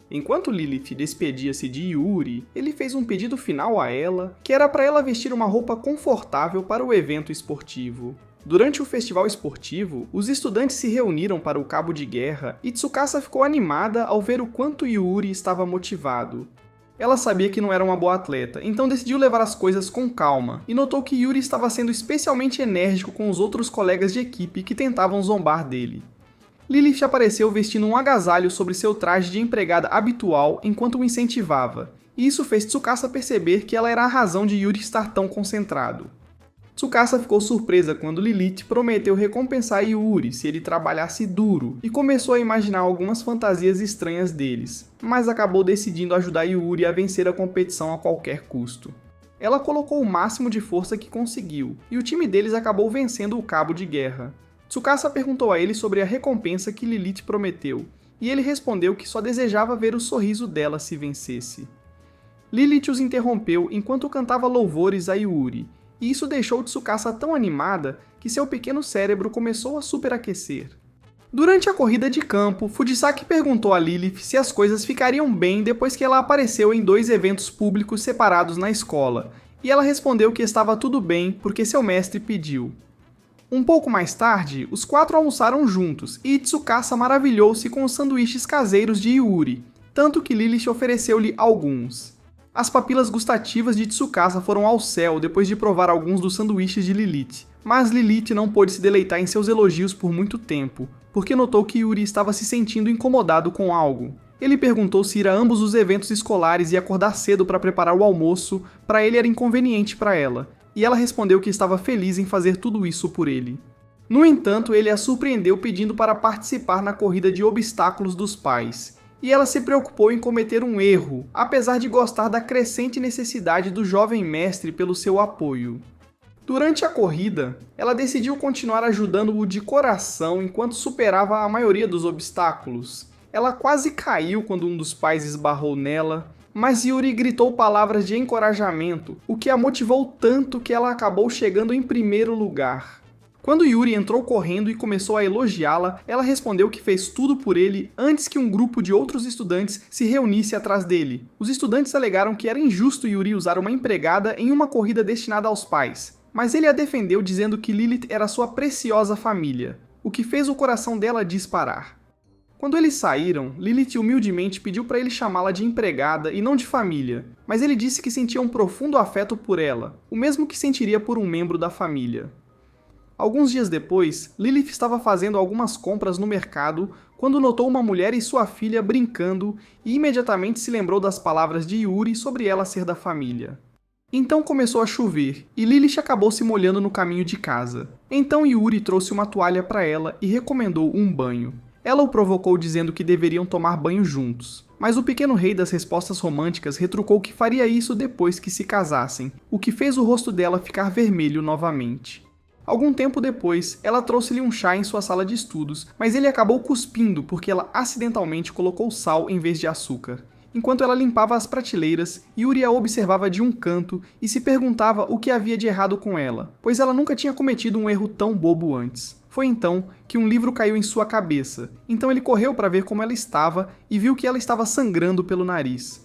Enquanto Lilith despedia-se de Yuri, ele fez um pedido final a ela, que era para ela vestir uma roupa confortável para o evento esportivo. Durante o festival esportivo, os estudantes se reuniram para o cabo de guerra e Tsukasa ficou animada ao ver o quanto Yuri estava motivado. Ela sabia que não era uma boa atleta, então decidiu levar as coisas com calma, e notou que Yuri estava sendo especialmente enérgico com os outros colegas de equipe que tentavam zombar dele. Lilith apareceu vestindo um agasalho sobre seu traje de empregada habitual enquanto o incentivava, e isso fez Tsukasa perceber que ela era a razão de Yuri estar tão concentrado. Tsukasa ficou surpresa quando Lilith prometeu recompensar Yuri se ele trabalhasse duro e começou a imaginar algumas fantasias estranhas deles, mas acabou decidindo ajudar Yuri a vencer a competição a qualquer custo. Ela colocou o máximo de força que conseguiu, e o time deles acabou vencendo o cabo de guerra. Tsukasa perguntou a ele sobre a recompensa que Lilith prometeu, e ele respondeu que só desejava ver o sorriso dela se vencesse. Lilith os interrompeu enquanto cantava louvores a Yuri, e isso deixou Tsukasa tão animada que seu pequeno cérebro começou a superaquecer. Durante a corrida de campo, Fujisaki perguntou a Lilith se as coisas ficariam bem depois que ela apareceu em 2 eventos públicos separados na escola, e ela respondeu que estava tudo bem porque seu mestre pediu. Um pouco mais tarde, os 4 almoçaram juntos, e Tsukasa maravilhou-se com os sanduíches caseiros de Yuri, tanto que Lilith ofereceu-lhe alguns. As papilas gustativas de Tsukasa foram ao céu depois de provar alguns dos sanduíches de Lilith, mas Lilith não pôde se deleitar em seus elogios por muito tempo, porque notou que Yuri estava se sentindo incomodado com algo. Ele perguntou se ir a ambos os eventos escolares e acordar cedo para preparar o almoço para ele era inconveniente para ela, e ela respondeu que estava feliz em fazer tudo isso por ele. No entanto, ele a surpreendeu pedindo para participar na corrida de obstáculos dos pais, e ela se preocupou em cometer um erro, apesar de gostar da crescente necessidade do jovem mestre pelo seu apoio. Durante a corrida, ela decidiu continuar ajudando-o de coração enquanto superava a maioria dos obstáculos. Ela quase caiu quando um dos pais esbarrou nela, mas Yuri gritou palavras de encorajamento, o que a motivou tanto que ela acabou chegando em primeiro lugar. Quando Yuri entrou correndo e começou a elogiá-la, ela respondeu que fez tudo por ele antes que um grupo de outros estudantes se reunisse atrás dele. Os estudantes alegaram que era injusto Yuri usar uma empregada em uma corrida destinada aos pais, mas ele a defendeu dizendo que Lilith era sua preciosa família, o que fez o coração dela disparar. Quando eles saíram, Lilith humildemente pediu para ele chamá-la de empregada e não de família, mas ele disse que sentia um profundo afeto por ela, o mesmo que sentiria por um membro da família. Alguns dias depois, Lilith estava fazendo algumas compras no mercado quando notou uma mulher e sua filha brincando e imediatamente se lembrou das palavras de Yuri sobre ela ser da família. Então começou a chover e Lilith acabou se molhando no caminho de casa. Então Yuri trouxe uma toalha para ela e recomendou um banho. Ela o provocou dizendo que deveriam tomar banho juntos, mas o pequeno rei das respostas românticas retrucou que faria isso depois que se casassem, o que fez o rosto dela ficar vermelho novamente. Algum tempo depois, ela trouxe-lhe um chá em sua sala de estudos, mas ele acabou cuspindo porque ela acidentalmente colocou sal em vez de açúcar. Enquanto ela limpava as prateleiras, Yuri a observava de um canto e se perguntava o que havia de errado com ela, pois ela nunca tinha cometido um erro tão bobo antes. Foi então que um livro caiu em sua cabeça, então ele correu para ver como ela estava e viu que ela estava sangrando pelo nariz.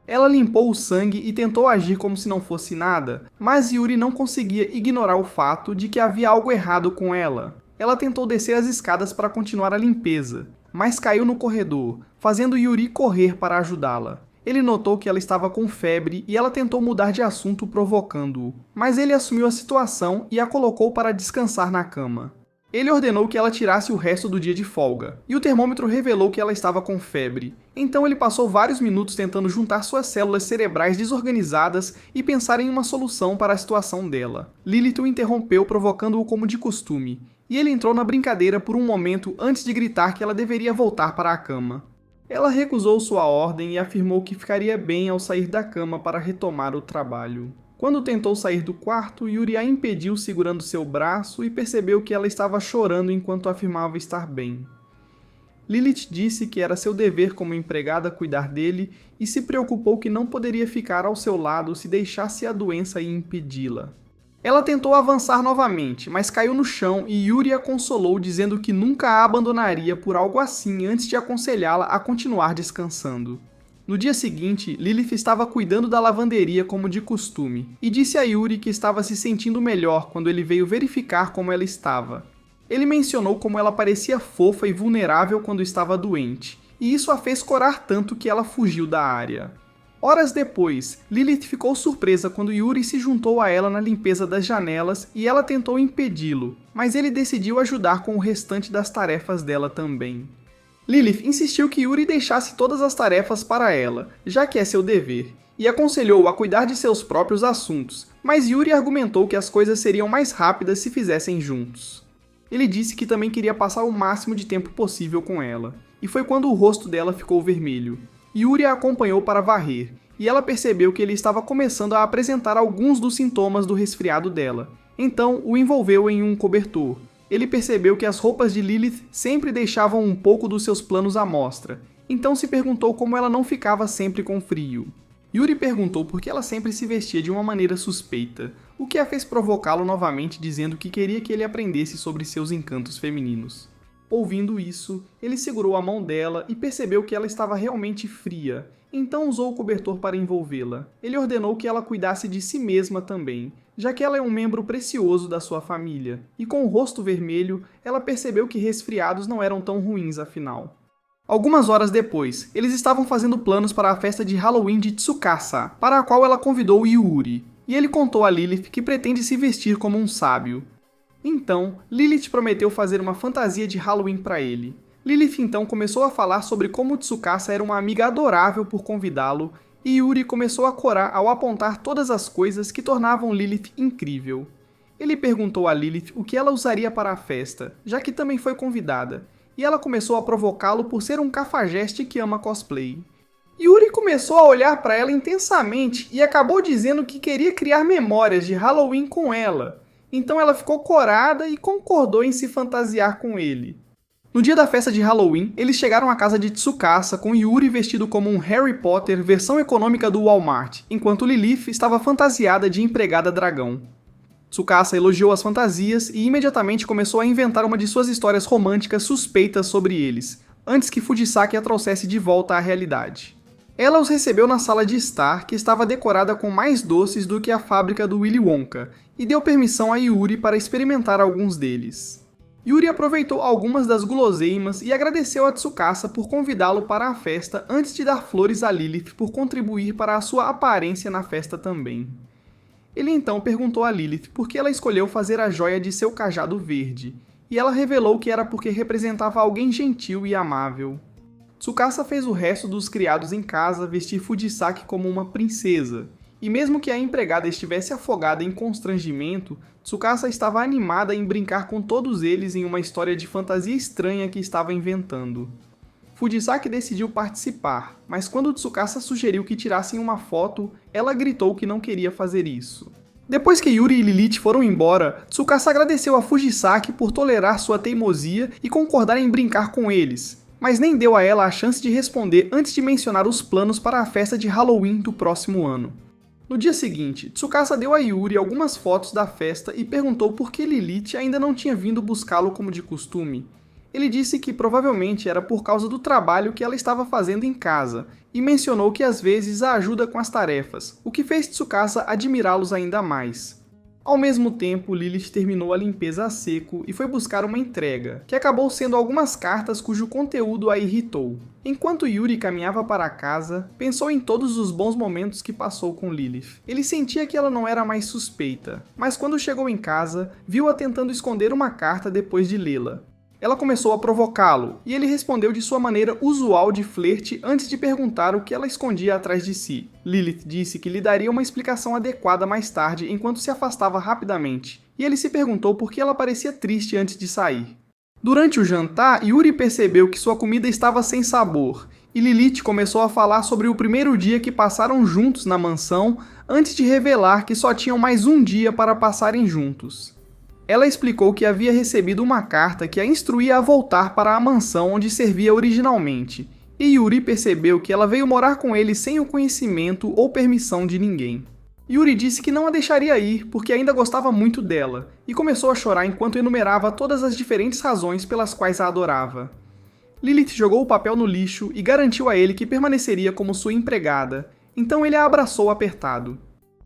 Ela limpou o sangue e tentou agir como se não fosse nada, mas Yuri não conseguia ignorar o fato de que havia algo errado com ela. Ela tentou descer as escadas para continuar a limpeza, mas caiu no corredor, fazendo Yuri correr para ajudá-la. Ele notou que ela estava com febre e ela tentou mudar de assunto provocando-o, mas ele assumiu a situação e a colocou para descansar na cama. Ele ordenou que ela tirasse o resto do dia de folga, e o termômetro revelou que ela estava com febre. Então ele passou vários minutos tentando juntar suas células cerebrais desorganizadas e pensar em uma solução para a situação dela. Lilith o interrompeu, provocando-o como de costume, e ele entrou na brincadeira por um momento antes de gritar que ela deveria voltar para a cama. Ela recusou sua ordem e afirmou que ficaria bem ao sair da cama para retomar o trabalho. Quando tentou sair do quarto, Yuri a impediu segurando seu braço e percebeu que ela estava chorando enquanto afirmava estar bem. Lilith disse que era seu dever como empregada cuidar dele e se preocupou que não poderia ficar ao seu lado se deixasse a doença impedi-la. Ela tentou avançar novamente, mas caiu no chão e Yuri a consolou dizendo que nunca a abandonaria por algo assim antes de aconselhá-la a continuar descansando. No dia seguinte, Lilith estava cuidando da lavanderia como de costume, e disse a Yuri que estava se sentindo melhor quando ele veio verificar como ela estava. Ele mencionou como ela parecia fofa e vulnerável quando estava doente, e isso a fez corar tanto que ela fugiu da área. Horas depois, Lilith ficou surpresa quando Yuri se juntou a ela na limpeza das janelas e ela tentou impedi-lo, mas ele decidiu ajudar com o restante das tarefas dela também. Lilith insistiu que Yuri deixasse todas as tarefas para ela, já que é seu dever, e aconselhou-o a cuidar de seus próprios assuntos, mas Yuri argumentou que as coisas seriam mais rápidas se fizessem juntos. Ele disse que também queria passar o máximo de tempo possível com ela, e foi quando o rosto dela ficou vermelho. Yuri a acompanhou para varrer, e ela percebeu que ele estava começando a apresentar alguns dos sintomas do resfriado dela, então o envolveu em um cobertor. Ele percebeu que as roupas de Lilith sempre deixavam um pouco dos seus planos à mostra, então se perguntou como ela não ficava sempre com frio. Yuri perguntou por que ela sempre se vestia de uma maneira suspeita, o que a fez provocá-lo novamente dizendo que queria que ele aprendesse sobre seus encantos femininos. Ouvindo isso, ele segurou a mão dela e percebeu que ela estava realmente fria, então usou o cobertor para envolvê-la. Ele ordenou que ela cuidasse de si mesma também, já que ela é um membro precioso da sua família, e com o rosto vermelho, ela percebeu que resfriados não eram tão ruins afinal. Algumas horas depois, eles estavam fazendo planos para a festa de Halloween de Tsukasa, para a qual ela convidou Yuri, e ele contou a Lilith que pretende se vestir como um sábio. Então, Lilith prometeu fazer uma fantasia de Halloween para ele. Lilith então começou a falar sobre como Tsukasa era uma amiga adorável por convidá-lo, e Yuri começou a corar ao apontar todas as coisas que tornavam Lilith incrível. Ele perguntou a Lilith o que ela usaria para a festa, já que também foi convidada, e ela começou a provocá-lo por ser um cafajeste que ama cosplay. Yuri começou a olhar para ela intensamente e acabou dizendo que queria criar memórias de Halloween com ela. Então ela ficou corada e concordou em se fantasiar com ele. No dia da festa de Halloween, eles chegaram à casa de Tsukasa com Yuri vestido como um Harry Potter versão econômica do Walmart, enquanto Lilith estava fantasiada de empregada dragão. Tsukasa elogiou as fantasias e imediatamente começou a inventar uma de suas histórias românticas suspeitas sobre eles, antes que Fujisaki a trouxesse de volta à realidade. Ela os recebeu na sala de estar, que estava decorada com mais doces do que a fábrica do Willy Wonka, e deu permissão a Yuri para experimentar alguns deles. Yuri aproveitou algumas das guloseimas e agradeceu a Tsukasa por convidá-lo para a festa antes de dar flores a Lilith por contribuir para a sua aparência na festa também. Ele então perguntou a Lilith por que ela escolheu fazer a joia de seu cajado verde, e ela revelou que era porque representava alguém gentil e amável. Tsukasa fez o resto dos criados em casa vestir Fujisaki como uma princesa, e mesmo que a empregada estivesse afogada em constrangimento, Tsukasa estava animada em brincar com todos eles em uma história de fantasia estranha que estava inventando. Fujisaki decidiu participar, mas quando Tsukasa sugeriu que tirassem uma foto, ela gritou que não queria fazer isso. Depois que Yuri e Lilith foram embora, Tsukasa agradeceu a Fujisaki por tolerar sua teimosia e concordar em brincar com eles, mas nem deu a ela a chance de responder antes de mencionar os planos para a festa de Halloween do próximo ano. No dia seguinte, Tsukasa deu a Yuri algumas fotos da festa e perguntou por que Lilith ainda não tinha vindo buscá-lo como de costume. Ele disse que provavelmente era por causa do trabalho que ela estava fazendo em casa, e mencionou que às vezes a ajuda com as tarefas, o que fez Tsukasa admirá-los ainda mais. Ao mesmo tempo, Lilith terminou a limpeza a seco e foi buscar uma entrega, que acabou sendo algumas cartas cujo conteúdo a irritou. Enquanto Yuri caminhava para casa, pensou em todos os bons momentos que passou com Lilith. Ele sentia que ela não era mais suspeita, mas quando chegou em casa, viu-a tentando esconder uma carta depois de lê-la. Ela começou a provocá-lo, e ele respondeu de sua maneira usual de flerte antes de perguntar o que ela escondia atrás de si. Lilith disse que lhe daria uma explicação adequada mais tarde enquanto se afastava rapidamente, e ele se perguntou por que ela parecia triste antes de sair. Durante o jantar, Yuri percebeu que sua comida estava sem sabor, e Lilith começou a falar sobre o primeiro dia que passaram juntos na mansão antes de revelar que só tinham mais um dia para passarem juntos. Ela explicou que havia recebido uma carta que a instruía a voltar para a mansão onde servia originalmente, e Yuri percebeu que ela veio morar com ele sem o conhecimento ou permissão de ninguém. Yuri disse que não a deixaria ir porque ainda gostava muito dela, e começou a chorar enquanto enumerava todas as diferentes razões pelas quais a adorava. Lilith jogou o papel no lixo e garantiu a ele que permaneceria como sua empregada, então ele a abraçou apertado.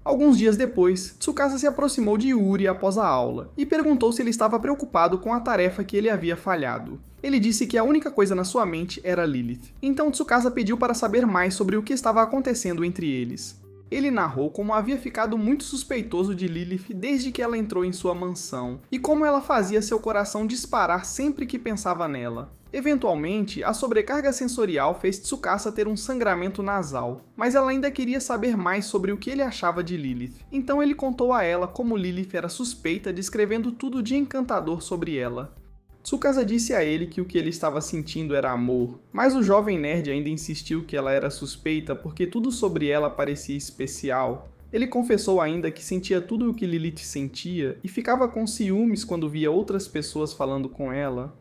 Alguns dias depois, Tsukasa se aproximou de Yuri após a aula e perguntou se ele estava preocupado com a tarefa que ele havia falhado. Ele disse que a única coisa na sua mente era Lilith. Então Tsukasa pediu para saber mais sobre o que estava acontecendo entre eles. Ele narrou como havia ficado muito suspeitoso de Lilith desde que ela entrou em sua mansão, e como ela fazia seu coração disparar sempre que pensava nela. Eventualmente, a sobrecarga sensorial fez Tsukasa ter um sangramento nasal, mas ela ainda queria saber mais sobre o que ele achava de Lilith. Então ele contou a ela como Lilith era suspeita, descrevendo tudo de encantador sobre ela. Tsukasa disse a ele que o que ele estava sentindo era amor, mas o jovem nerd ainda insistiu que ela era suspeita porque tudo sobre ela parecia especial. Ele confessou ainda que sentia tudo o que Lilith sentia e ficava com ciúmes quando via outras pessoas falando com ela.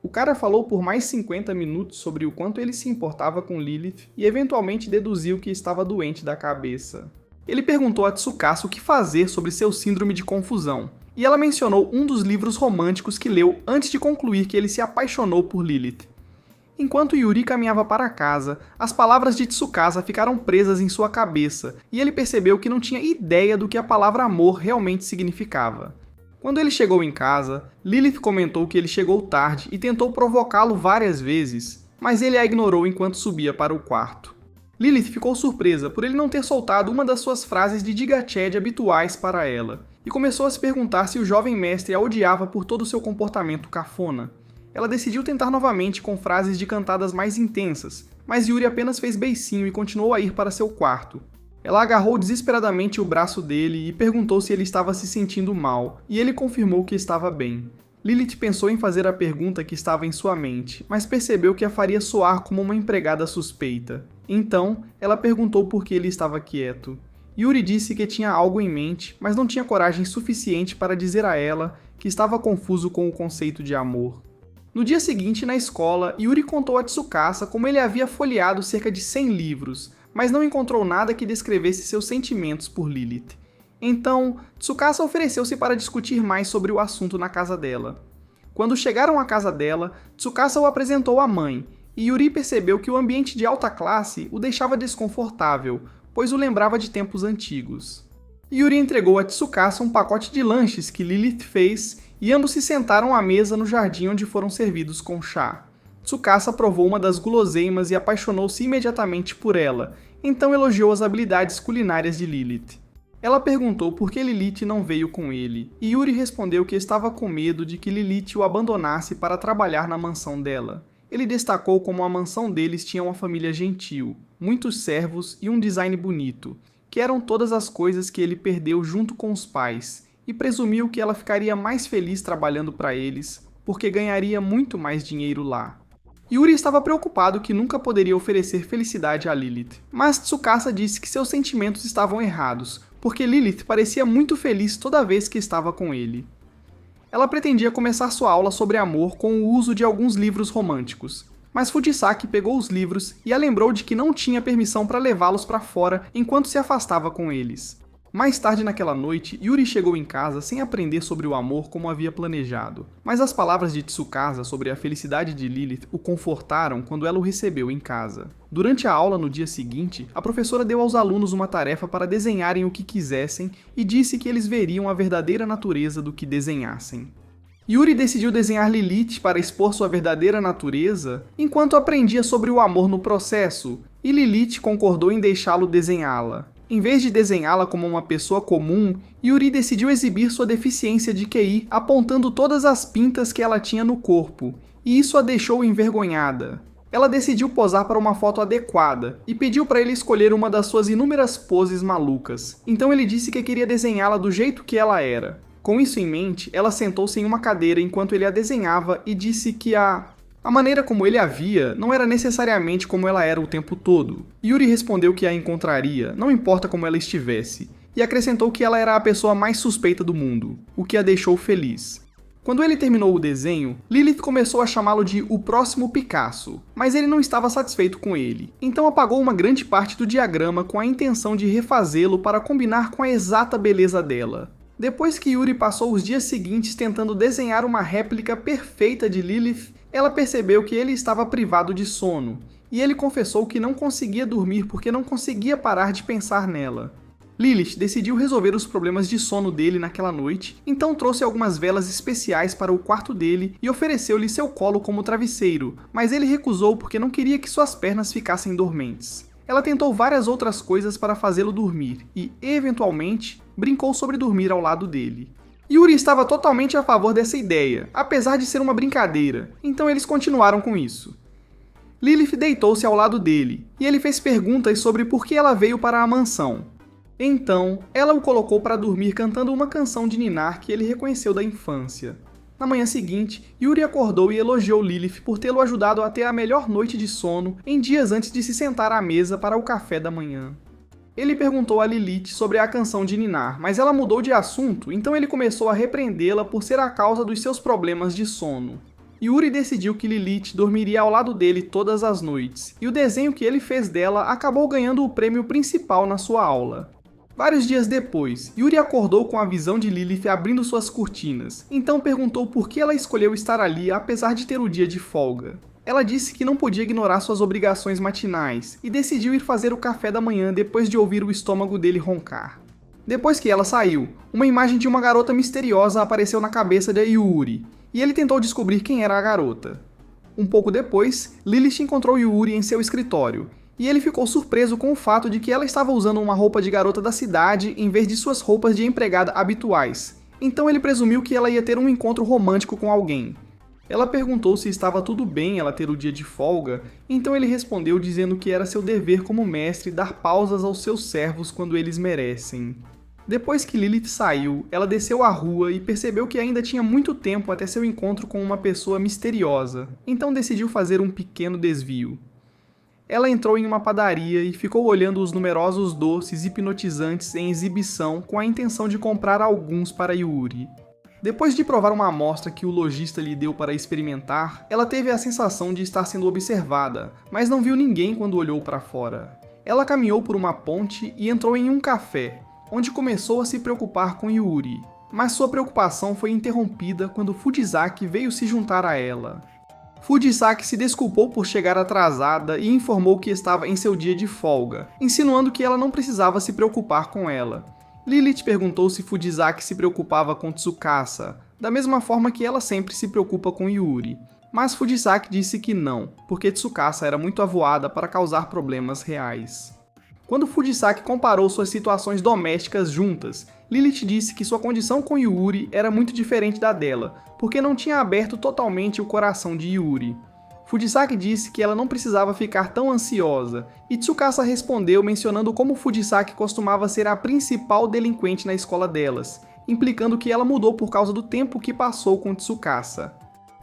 O cara falou por mais 50 minutos sobre o quanto ele se importava com Lilith e eventualmente deduziu que estava doente da cabeça. Ele perguntou a Tsukasa o que fazer sobre seu síndrome de confusão, e ela mencionou um dos livros românticos que leu antes de concluir que ele se apaixonou por Lilith. Enquanto Yuri caminhava para casa, as palavras de Tsukasa ficaram presas em sua cabeça, e ele percebeu que não tinha ideia do que a palavra amor realmente significava. Quando ele chegou em casa, Lilith comentou que ele chegou tarde e tentou provocá-lo várias vezes, mas ele a ignorou enquanto subia para o quarto. Lilith ficou surpresa por ele não ter soltado uma das suas frases de Digachad habituais para ela, e começou a se perguntar se o jovem mestre a odiava por todo o seu comportamento cafona. Ela decidiu tentar novamente com frases de cantadas mais intensas, mas Yuri apenas fez beicinho e continuou a ir para seu quarto. Ela agarrou desesperadamente o braço dele e perguntou se ele estava se sentindo mal, e ele confirmou que estava bem. Lilith pensou em fazer a pergunta que estava em sua mente, mas percebeu que a faria soar como uma empregada suspeita. Então, ela perguntou por que ele estava quieto. Yuri disse que tinha algo em mente, mas não tinha coragem suficiente para dizer a ela que estava confuso com o conceito de amor. No dia seguinte, na escola, Yuri contou a Tsukasa como ele havia folheado cerca de 100 livros, mas não encontrou nada que descrevesse seus sentimentos por Lilith. Então, Tsukasa ofereceu-se para discutir mais sobre o assunto na casa dela. Quando chegaram à casa dela, Tsukasa o apresentou à mãe, e Yuri percebeu que o ambiente de alta classe o deixava desconfortável, pois o lembrava de tempos antigos. Yuri entregou a Tsukasa um pacote de lanches que Lilith fez, e ambos se sentaram à mesa no jardim onde foram servidos com chá. Tsukasa provou uma das guloseimas e apaixonou-se imediatamente por ela, então elogiou as habilidades culinárias de Lilith. Ela perguntou por que Lilith não veio com ele, e Yuri respondeu que estava com medo de que Lilith o abandonasse para trabalhar na mansão dela. Ele destacou como a mansão deles tinha uma família gentil, muitos servos e um design bonito, que eram todas as coisas que ele perdeu junto com os pais, e presumiu que ela ficaria mais feliz trabalhando para eles, porque ganharia muito mais dinheiro lá. Yuri estava preocupado que nunca poderia oferecer felicidade a Lilith, mas Tsukasa disse que seus sentimentos estavam errados, porque Lilith parecia muito feliz toda vez que estava com ele. Ela pretendia começar sua aula sobre amor com o uso de alguns livros românticos, mas Fujisaki pegou os livros e a lembrou de que não tinha permissão para levá-los para fora enquanto se afastava com eles. Mais tarde naquela noite, Yuri chegou em casa sem aprender sobre o amor como havia planejado. Mas as palavras de Tsukasa sobre a felicidade de Lilith o confortaram quando ela o recebeu em casa. Durante a aula no dia seguinte, a professora deu aos alunos uma tarefa para desenharem o que quisessem e disse que eles veriam a verdadeira natureza do que desenhassem. Yuri decidiu desenhar Lilith para expor sua verdadeira natureza, enquanto aprendia sobre o amor no processo, e Lilith concordou em deixá-lo desenhá-la. Em vez de desenhá-la como uma pessoa comum, Yuri decidiu exibir sua deficiência de QI apontando todas as pintas que ela tinha no corpo, e isso a deixou envergonhada. Ela decidiu posar para uma foto adequada e pediu para ele escolher uma das suas inúmeras poses malucas. Então ele disse que queria desenhá-la do jeito que ela era. Com isso em mente, ela sentou-se em uma cadeira enquanto ele a desenhava e disse que a maneira como ele a via não era necessariamente como ela era o tempo todo. Yuri respondeu que a encontraria, não importa como ela estivesse, e acrescentou que ela era a pessoa mais suspeita do mundo, o que a deixou feliz. Quando ele terminou o desenho, Lilith começou a chamá-lo de o próximo Picasso, mas ele não estava satisfeito com ele, então apagou uma grande parte do diagrama com a intenção de refazê-lo para combinar com a exata beleza dela. Depois que Yuri passou os dias seguintes tentando desenhar uma réplica perfeita de Lilith, ela percebeu que ele estava privado de sono, e ele confessou que não conseguia dormir porque não conseguia parar de pensar nela. Lilith decidiu resolver os problemas de sono dele naquela noite, então trouxe algumas velas especiais para o quarto dele e ofereceu-lhe seu colo como travesseiro, mas ele recusou porque não queria que suas pernas ficassem dormentes. Ela tentou várias outras coisas para fazê-lo dormir e, eventualmente, brincou sobre dormir ao lado dele. Yuri estava totalmente a favor dessa ideia, apesar de ser uma brincadeira, então eles continuaram com isso. Lilith deitou-se ao lado dele, e ele fez perguntas sobre por que ela veio para a mansão. Então, ela o colocou para dormir cantando uma canção de ninar que ele reconheceu da infância. Na manhã seguinte, Yuri acordou e elogiou Lilith por tê-lo ajudado a ter a melhor noite de sono em dias antes de se sentar à mesa para o café da manhã. Ele perguntou a Lilith sobre a canção de ninar, mas ela mudou de assunto, então ele começou a repreendê-la por ser a causa dos seus problemas de sono. Yuri decidiu que Lilith dormiria ao lado dele todas as noites, e o desenho que ele fez dela acabou ganhando o prêmio principal na sua aula. Vários dias depois, Yuri acordou com a visão de Lilith abrindo suas cortinas, então perguntou por que ela escolheu estar ali apesar de ter o dia de folga. Ela disse que não podia ignorar suas obrigações matinais e decidiu ir fazer o café da manhã depois de ouvir o estômago dele roncar. Depois que ela saiu, uma imagem de uma garota misteriosa apareceu na cabeça de Yuri, e ele tentou descobrir quem era a garota. Um pouco depois, Lilith encontrou Yuri em seu escritório, e ele ficou surpreso com o fato de que ela estava usando uma roupa de garota da cidade em vez de suas roupas de empregada habituais. Então ele presumiu que ela ia ter um encontro romântico com alguém. Ela perguntou se estava tudo bem ela ter o dia de folga, então ele respondeu dizendo que era seu dever como mestre dar pausas aos seus servos quando eles merecem. Depois que Lilith saiu, ela desceu a rua e percebeu que ainda tinha muito tempo até seu encontro com uma pessoa misteriosa, então decidiu fazer um pequeno desvio. Ela entrou em uma padaria e ficou olhando os numerosos doces hipnotizantes em exibição com a intenção de comprar alguns para Yuri. Depois de provar uma amostra que o lojista lhe deu para experimentar, ela teve a sensação de estar sendo observada, mas não viu ninguém quando olhou para fora. Ela caminhou por uma ponte e entrou em um café, onde começou a se preocupar com Yuri, mas sua preocupação foi interrompida quando Fujisaki veio se juntar a ela. Fujisaki se desculpou por chegar atrasada e informou que estava em seu dia de folga, insinuando que ela não precisava se preocupar com ela. Lilith perguntou se Fujisaki se preocupava com Tsukasa, da mesma forma que ela sempre se preocupa com Yuri. Mas Fujisaki disse que não, porque Tsukasa era muito avoada para causar problemas reais. Quando Fujisaki comparou suas situações domésticas juntas, Lilith disse que sua condição com Yuri era muito diferente da dela, porque não tinha aberto totalmente o coração de Yuri. Fujisaki disse que ela não precisava ficar tão ansiosa, e Tsukasa respondeu mencionando como Fujisaki costumava ser a principal delinquente na escola delas, implicando que ela mudou por causa do tempo que passou com Tsukasa.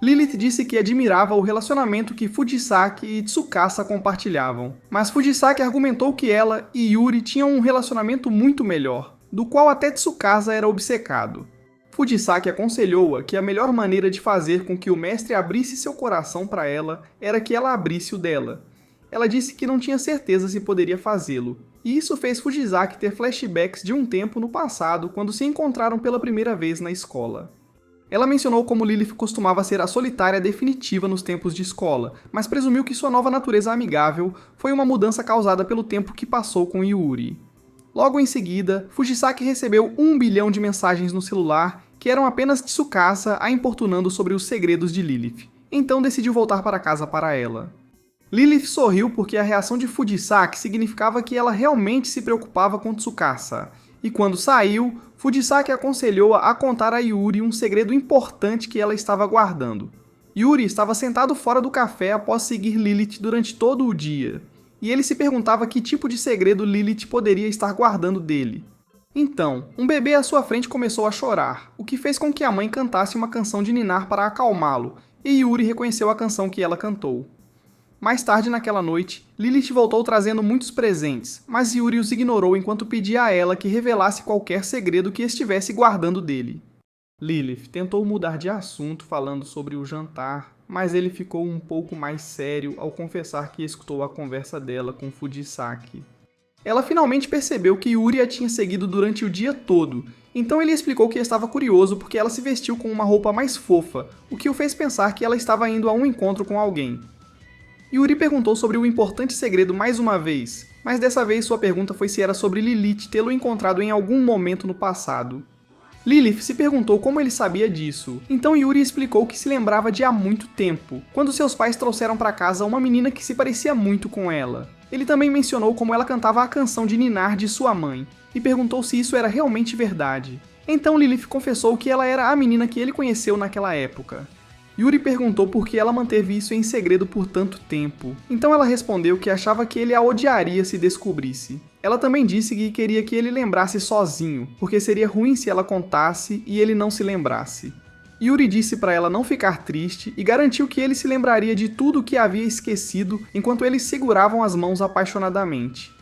Lilith disse que admirava o relacionamento que Fujisaki e Tsukasa compartilhavam, mas Fujisaki argumentou que ela e Yuri tinham um relacionamento muito melhor, do qual até Tsukasa era obcecado. Fujisaki aconselhou-a que a melhor maneira de fazer com que o mestre abrisse seu coração para ela era que ela abrisse o dela. Ela disse que não tinha certeza se poderia fazê-lo, e isso fez Fujisaki ter flashbacks de um tempo no passado quando se encontraram pela primeira vez na escola. Ela mencionou como Lilith costumava ser a solitária definitiva nos tempos de escola, mas presumiu que sua nova natureza amigável foi uma mudança causada pelo tempo que passou com Yuri. Logo em seguida, Fujisaki recebeu 1 bilhão de mensagens no celular que eram apenas Tsukasa a importunando sobre os segredos de Lilith, então decidiu voltar para casa para ela. Lilith sorriu porque a reação de Fujisaki significava que ela realmente se preocupava com Tsukasa, e quando saiu, Fujisaki aconselhou-a a contar a Yuri um segredo importante que ela estava guardando. Yuri estava sentado fora do café após seguir Lilith durante todo o dia, e ele se perguntava que tipo de segredo Lilith poderia estar guardando dele. Então, um bebê à sua frente começou a chorar, o que fez com que a mãe cantasse uma canção de ninar para acalmá-lo, e Yuri reconheceu a canção que ela cantou. Mais tarde naquela noite, Lilith voltou trazendo muitos presentes, mas Yuri os ignorou enquanto pedia a ela que revelasse qualquer segredo que estivesse guardando dele. Lilith tentou mudar de assunto falando sobre o jantar, mas ele ficou um pouco mais sério ao confessar que escutou a conversa dela com Fujisaki. Ela finalmente percebeu que Yuri a tinha seguido durante o dia todo, então ele explicou que estava curioso porque ela se vestiu com uma roupa mais fofa, o que o fez pensar que ela estava indo a um encontro com alguém. Yuri perguntou sobre o importante segredo mais uma vez, mas dessa vez sua pergunta foi se era sobre Lilith tê-lo encontrado em algum momento no passado. Lilith se perguntou como ele sabia disso, então Yuri explicou que se lembrava de há muito tempo, quando seus pais trouxeram para casa uma menina que se parecia muito com ela. Ele também mencionou como ela cantava a canção de ninar de sua mãe, e perguntou se isso era realmente verdade. Então Lilith confessou que ela era a menina que ele conheceu naquela época. Yuri perguntou por que ela manteve isso em segredo por tanto tempo, então ela respondeu que achava que ele a odiaria se descobrisse. Ela também disse que queria que ele lembrasse sozinho, porque seria ruim se ela contasse e ele não se lembrasse. Yuri disse para ela não ficar triste e garantiu que ele se lembraria de tudo o que havia esquecido enquanto eles seguravam as mãos apaixonadamente.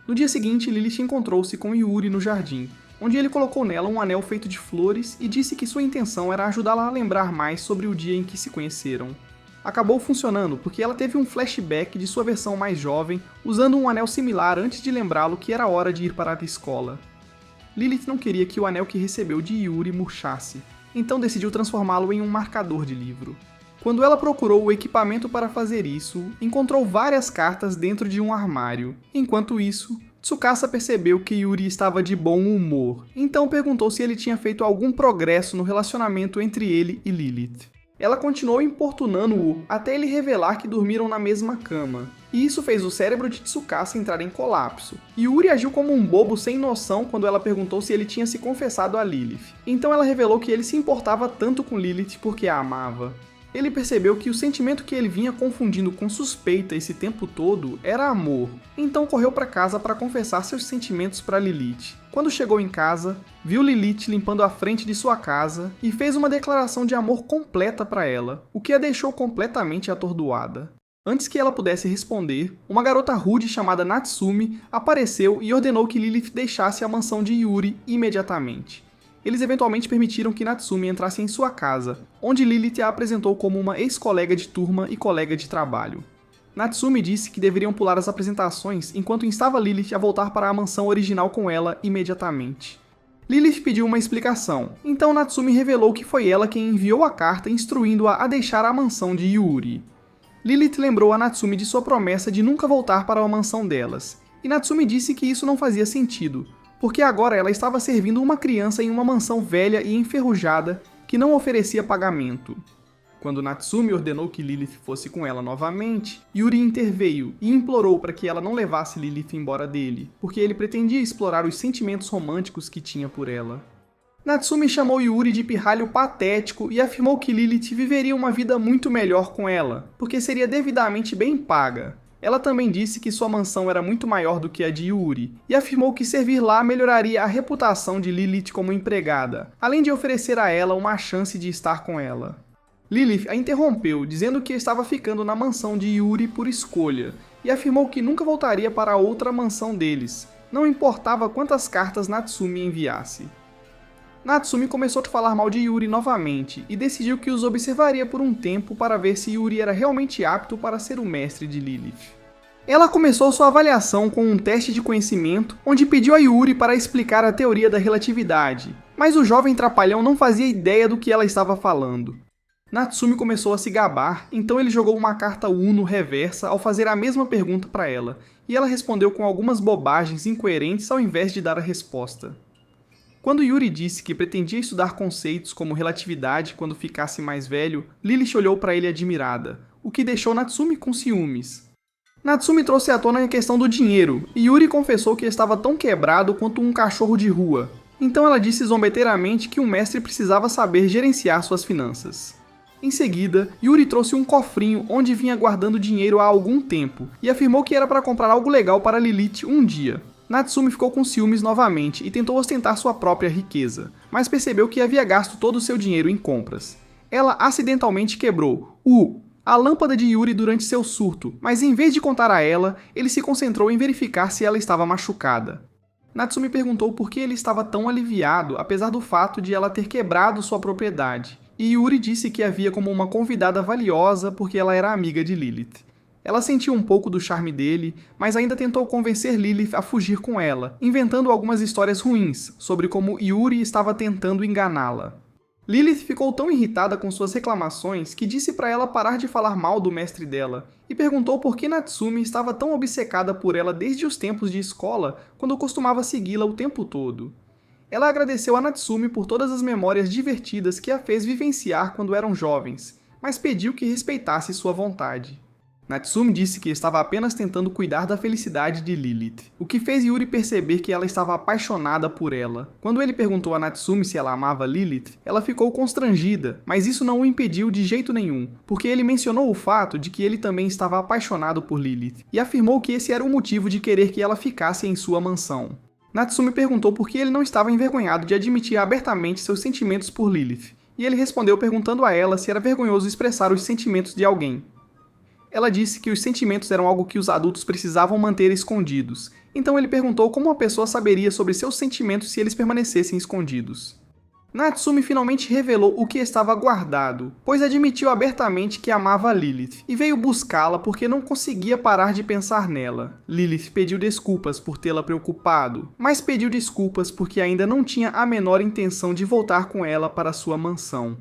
No dia seguinte, Lilith encontrou-se com Yuri no jardim, onde ele colocou nela um anel feito de flores e disse que sua intenção era ajudá-la a lembrar mais sobre o dia em que se conheceram. Acabou funcionando porque ela teve um flashback de sua versão mais jovem, usando um anel similar antes de lembrá-lo que era hora de ir para a escola. Lilith não queria que o anel que recebeu de Yuri murchasse, então decidiu transformá-lo em um marcador de livro. Quando ela procurou o equipamento para fazer isso, encontrou várias cartas dentro de um armário. Enquanto isso, Tsukasa percebeu que Yuri estava de bom humor, então perguntou se ele tinha feito algum progresso no relacionamento entre ele e Lilith. Ela continuou importunando-o até ele revelar que dormiram na mesma cama, e isso fez o cérebro de Tsukasa entrar em colapso. Yuri agiu como um bobo sem noção quando ela perguntou se ele tinha se confessado a Lilith, então ela revelou que ele se importava tanto com Lilith porque a amava. Ele percebeu que o sentimento que ele vinha confundindo com suspeita esse tempo todo era amor, então correu para casa para confessar seus sentimentos para Lilith. Quando chegou em casa, viu Lilith limpando a frente de sua casa e fez uma declaração de amor completa para ela, o que a deixou completamente atordoada. Antes que ela pudesse responder, uma garota rude chamada Natsumi apareceu e ordenou que Lilith deixasse a mansão de Yuri imediatamente. Eles eventualmente permitiram que Natsumi entrasse em sua casa, onde Lilith a apresentou como uma ex-colega de turma e colega de trabalho. Natsumi disse que deveriam pular as apresentações enquanto instava Lilith a voltar para a mansão original com ela imediatamente. Lilith pediu uma explicação, então Natsumi revelou que foi ela quem enviou a carta instruindo-a a deixar a mansão de Yuri. Lilith lembrou a Natsumi de sua promessa de nunca voltar para a mansão delas, e Natsumi disse que isso não fazia sentido, porque agora ela estava servindo uma criança em uma mansão velha e enferrujada que não oferecia pagamento. Quando Natsumi ordenou que Lilith fosse com ela novamente, Yuri interveio e implorou para que ela não levasse Lilith embora dele, porque ele pretendia explorar os sentimentos românticos que tinha por ela. Natsumi chamou Yuri de pirralho patético e afirmou que Lilith viveria uma vida muito melhor com ela, porque seria devidamente bem paga. Ela também disse que sua mansão era muito maior do que a de Yuri, e afirmou que servir lá melhoraria a reputação de Lilith como empregada, além de oferecer a ela uma chance de estar com ela. Lilith a interrompeu, dizendo que estava ficando na mansão de Yuri por escolha, e afirmou que nunca voltaria para a outra mansão deles, não importava quantas cartas Natsumi enviasse. Natsumi começou a falar mal de Yuri novamente, e decidiu que os observaria por um tempo para ver se Yuri era realmente apto para ser o mestre de Lilith. Ela começou sua avaliação com um teste de conhecimento, onde pediu a Yuri para explicar a teoria da relatividade, mas o jovem trapalhão não fazia ideia do que ela estava falando. Natsumi começou a se gabar, então ele jogou uma carta Uno reversa ao fazer a mesma pergunta para ela, e ela respondeu com algumas bobagens incoerentes ao invés de dar a resposta. Quando Yuri disse que pretendia estudar conceitos como relatividade quando ficasse mais velho, Lilith olhou para ele admirada, o que deixou Natsumi com ciúmes. Natsumi trouxe à tona a questão do dinheiro, e Yuri confessou que estava tão quebrado quanto um cachorro de rua. Então ela disse zombeteiramente que um mestre precisava saber gerenciar suas finanças. Em seguida, Yuri trouxe um cofrinho onde vinha guardando dinheiro há algum tempo, e afirmou que era para comprar algo legal para Lilith um dia. Natsumi ficou com ciúmes novamente e tentou ostentar sua própria riqueza, mas percebeu que havia gasto todo o seu dinheiro em compras. Ela acidentalmente quebrou a lâmpada de Yuri durante seu surto, mas em vez de contar a ela, ele se concentrou em verificar se ela estava machucada. Natsumi perguntou por que ele estava tão aliviado, apesar do fato de ela ter quebrado sua propriedade, e Yuri disse que a via como uma convidada valiosa porque ela era amiga de Lilith. Ela sentiu um pouco do charme dele, mas ainda tentou convencer Lilith a fugir com ela, inventando algumas histórias ruins sobre como Yuri estava tentando enganá-la. Lilith ficou tão irritada com suas reclamações que disse para ela parar de falar mal do mestre dela, e perguntou por que Natsumi estava tão obcecada por ela desde os tempos de escola, quando costumava segui-la o tempo todo. Ela agradeceu a Natsumi por todas as memórias divertidas que a fez vivenciar quando eram jovens, mas pediu que respeitasse sua vontade. Natsumi disse que estava apenas tentando cuidar da felicidade de Lilith, o que fez Yuri perceber que ela estava apaixonada por ela. Quando ele perguntou a Natsumi se ela amava Lilith, ela ficou constrangida, mas isso não o impediu de jeito nenhum, porque ele mencionou o fato de que ele também estava apaixonado por Lilith, e afirmou que esse era o motivo de querer que ela ficasse em sua mansão. Natsumi perguntou por que ele não estava envergonhado de admitir abertamente seus sentimentos por Lilith, e ele respondeu perguntando a ela se era vergonhoso expressar os sentimentos de alguém. Ela disse que os sentimentos eram algo que os adultos precisavam manter escondidos, então ele perguntou como uma pessoa saberia sobre seus sentimentos se eles permanecessem escondidos. Natsumi finalmente revelou o que estava guardado, pois admitiu abertamente que amava Lilith, e veio buscá-la porque não conseguia parar de pensar nela. Lilith pediu desculpas por tê-la preocupado, mas pediu desculpas porque ainda não tinha a menor intenção de voltar com ela para sua mansão.